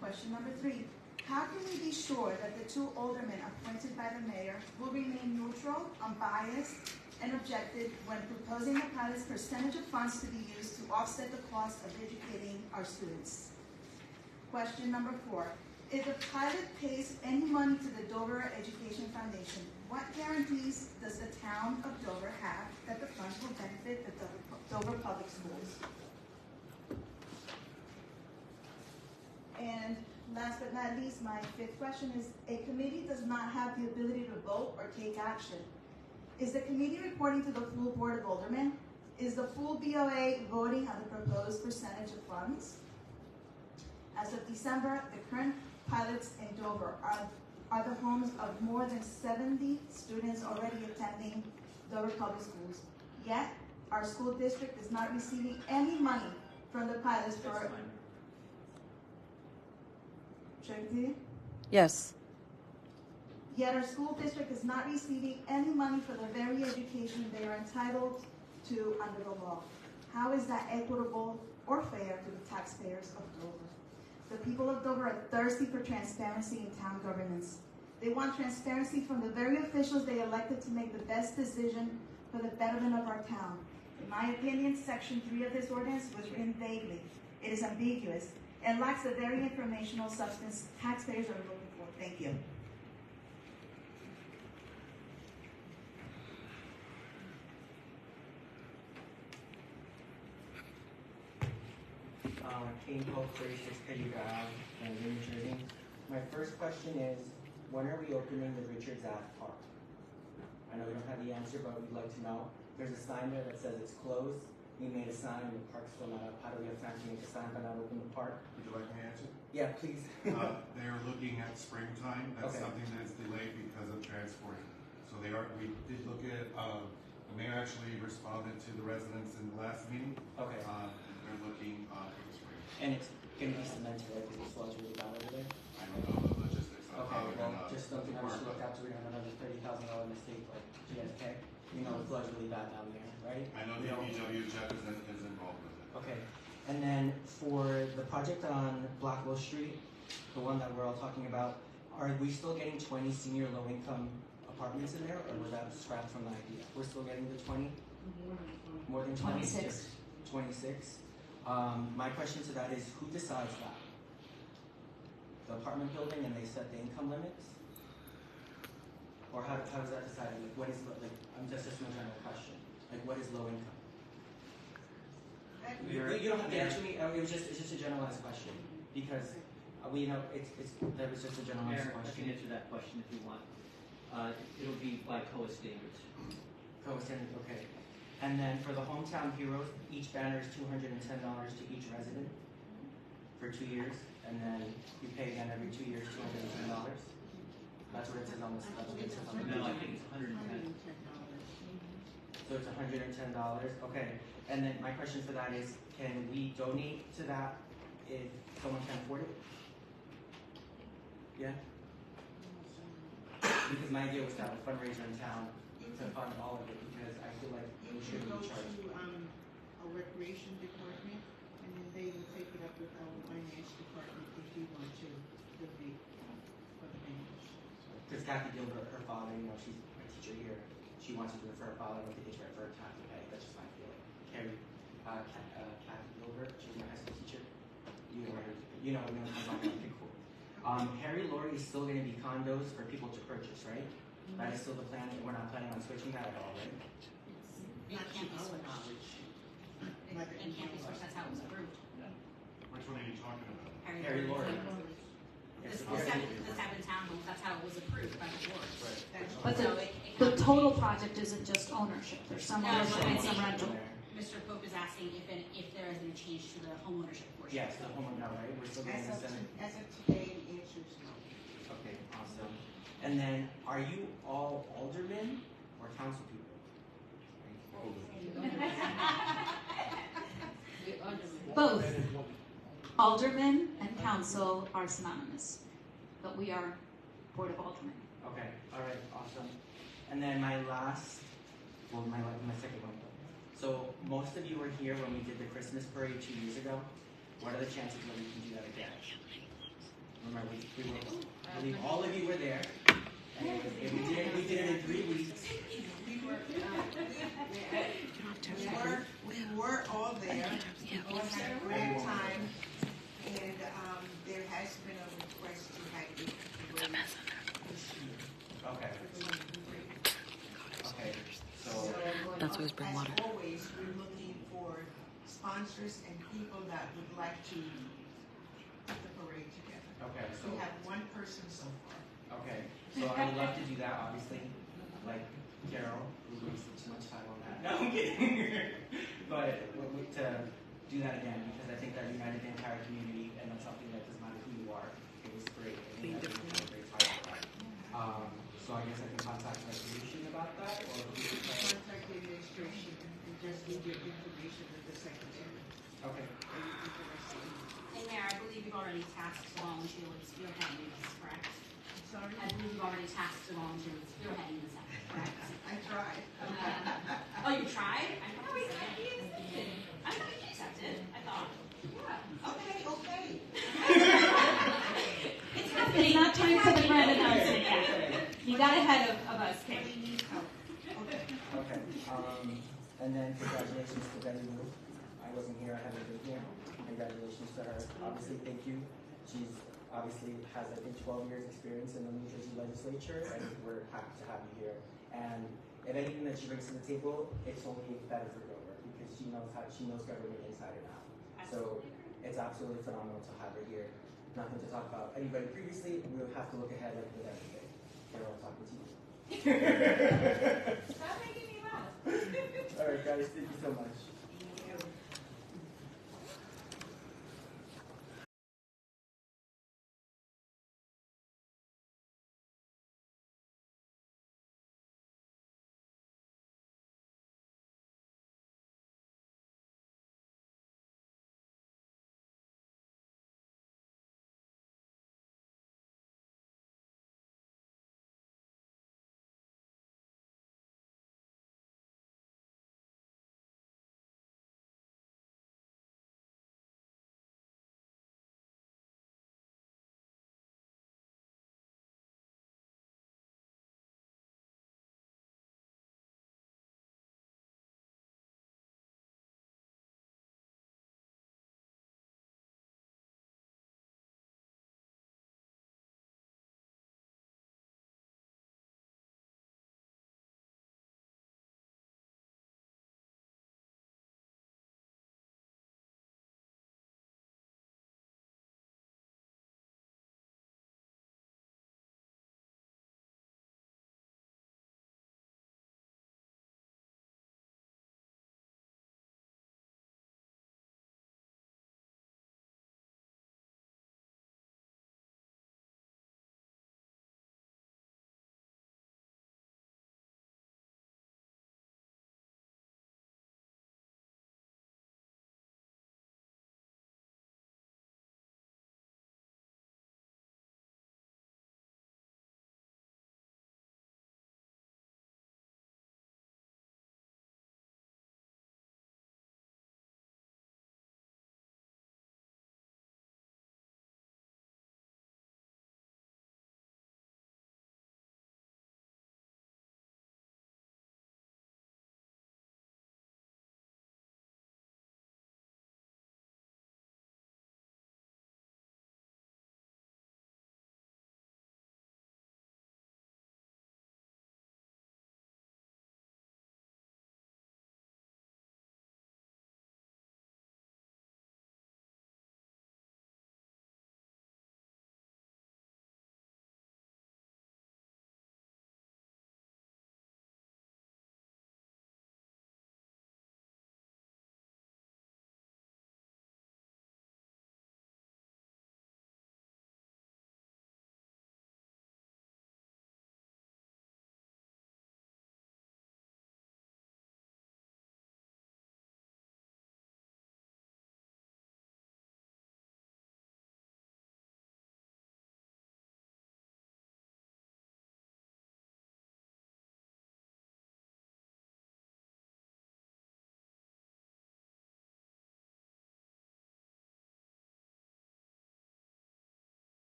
R: Question number 3. How can we be sure that the 2 aldermen appointed by the mayor will remain neutral, unbiased, and objective when proposing the pilot's percentage of funds to be used to offset the cost of educating our students? Question number 4. If the pilot pays any money to the Dover Education Foundation, what guarantees does the town of Dover have that the funds will benefit the Dover Public Schools? And last but not least, my 5th question is, a committee does not have the ability to vote or take action. Is the committee reporting to the full Board of Aldermen? Is the full BOA voting on the proposed percentage of funds? As of December, the current pilots in Dover are the homes of more than 70 students already attending Dover Public Schools. Yet, our school district is not receiving any money from the pilots for... Should I continue?
I: Yes.
R: Yet our school district is not receiving any money for the very education they are entitled to under the law. How is that equitable or fair to the taxpayers of Dover? The people of Dover are thirsty for transparency in town governance. They want transparency from the very officials they elected to make the best decision for the betterment of our town. In my opinion, Section 3 of this ordinance was written vaguely. It is ambiguous and lacks the very informational substance taxpayers are looking for. Thank you.
S: King Pope 36 Peggy Brown, New Jersey. My first question is, when are we opening the Richards Ave Park? I know we don't have the answer, but we'd like to know. There's a sign there that says it's closed. We made a sign, the park's still not up. How do we have time to make a sign but not open the park?
O: Would you like me to answer?
S: Yeah, please.
O: They're looking at springtime. That's
S: Okay.
O: something that's delayed because of transport. So we did look at, the mayor actually responded to the residents in the last meeting.
S: Okay.
O: They're looking for the spring.
S: And it's going to be cemented, right? Because the floods really bad over there?
O: I don't know the logistics of
S: Okay,
O: how we're
S: well,
O: gonna.
S: just something I should look out to. We're going to have another $30,000 mistake like GSK. You know the flood's really bad down there, right?
O: I know the DPW Jeff is involved with it.
S: Okay, and then for the project on Blackwell Street, the one that we're all talking about, are we still getting 20 senior low-income apartments in there, or was that scrapped from the idea? We're still getting the 20? More than 20?
A: 26.
S: 26. My question to that is, who decides that? The apartment building, and they set the income limits? Or how does that decide? Like, what is, like, I'm just a general question. Like, what is low income? You don't have to answer me. It's just a generalized question because we know that was just a generalized
G: Mayor, I
S: question.
G: can answer that question if you want. It'll be by COA standards.
S: COA standards, okay. And then for the Hometown Heroes, each banner is $210 to each resident for 2 years, and then you pay again every 2 years $210. That's what it says on this. That's what it says on the
G: No, I think it's $110.
S: So it's $110. Okay. And then my question for that is, can we donate to that if someone can afford it? Yeah? Because my idea was to have a fundraiser in town to fund all of it, because I feel like we should
D: go
S: be charged.
D: to a recreation department, and then they will take it up with our finance department if you want to donate for the banners.
S: Because Kathy Gilbert, her father, she's a teacher here. She wants to do it for her father. I don't think it's right for her to have to pay. That's just my feeling. Carrie, Kathy Gilbert, she's my high school teacher. You know her. You know her. Okay, cool. Harry Laurie is still going to be condos for people to purchase, right? That is still the plan. We're not planning on switching that at all, right?
F: It can't be switched. It can't be switched, that's how it was approved.
B: Which one are you talking about?
S: Harry Laurie.
F: The seven townhomes, that's how it was approved by the board.
A: But
F: So
A: the total project isn't just ownership, there's some
F: No,
A: ownership
F: but I
A: and some
F: think
A: rental.
F: Mr. Pope is asking if there is any change to the homeownership portion.
S: Yes, the homeowner, right? We're still going to send it.
D: As of today, the answer is no.
S: Okay, awesome. And then, are you all aldermen or council people?
A: Both. Aldermen and council are synonymous, but we are Board of Aldermen.
S: Okay, all right, awesome. And then my last, my second one. So most of you were here when we did the Christmas parade 2 years ago. What are the chances that we can do that again? Remember, I believe all of you were there. And we did it in 3 weeks.
D: We were all there. We all had a great time. And there has been a request to have it this year.
S: Okay. Okay. So
I: That's why it's bring water.
D: As always, we're looking for sponsors and people that would like to put the parade together.
S: Okay, so
D: We have one person so far.
S: okay. So I would love to do that, obviously. Like Carol, who wasted too much time on that. No, I'm kidding. But to do that again, because I think that united the entire community, and that's something that doesn't matter who you are. It was great. I think that was a great time for that. So I guess I can contact recreation about that, or who can
D: Contact the administration and just leave your information with the secretary.
S: Okay.
F: And Mayor, I believe you've already tasked the volunteer with spearheading this, correct?
D: Sorry?
F: I believe you've already tasked the volunteer with spearheading this effort, correct?
D: I tried.
F: Oh, you tried? I thought you did. I thought you accepted, I thought. Yeah.
D: Okay.
F: It's happening.
A: It's not time for the grand announcement yet. You got ahead of us, Kate.
S: Okay. And then congratulations to Betty Lou. I wasn't here, I haven't been here. Congratulations to her. Obviously, thank you. She's obviously has, I think, 12 years experience in the New Jersey legislature, and we're happy to have you here. And if anything that she brings to the table, it's only better for Grover, because she knows government inside and out. So it's absolutely phenomenal to have her here. Nothing to talk about anybody previously. We'll have to look ahead like with everything. Carol, I'm talking to you.
F: Stop making me laugh.
S: All right, guys, thank you so much.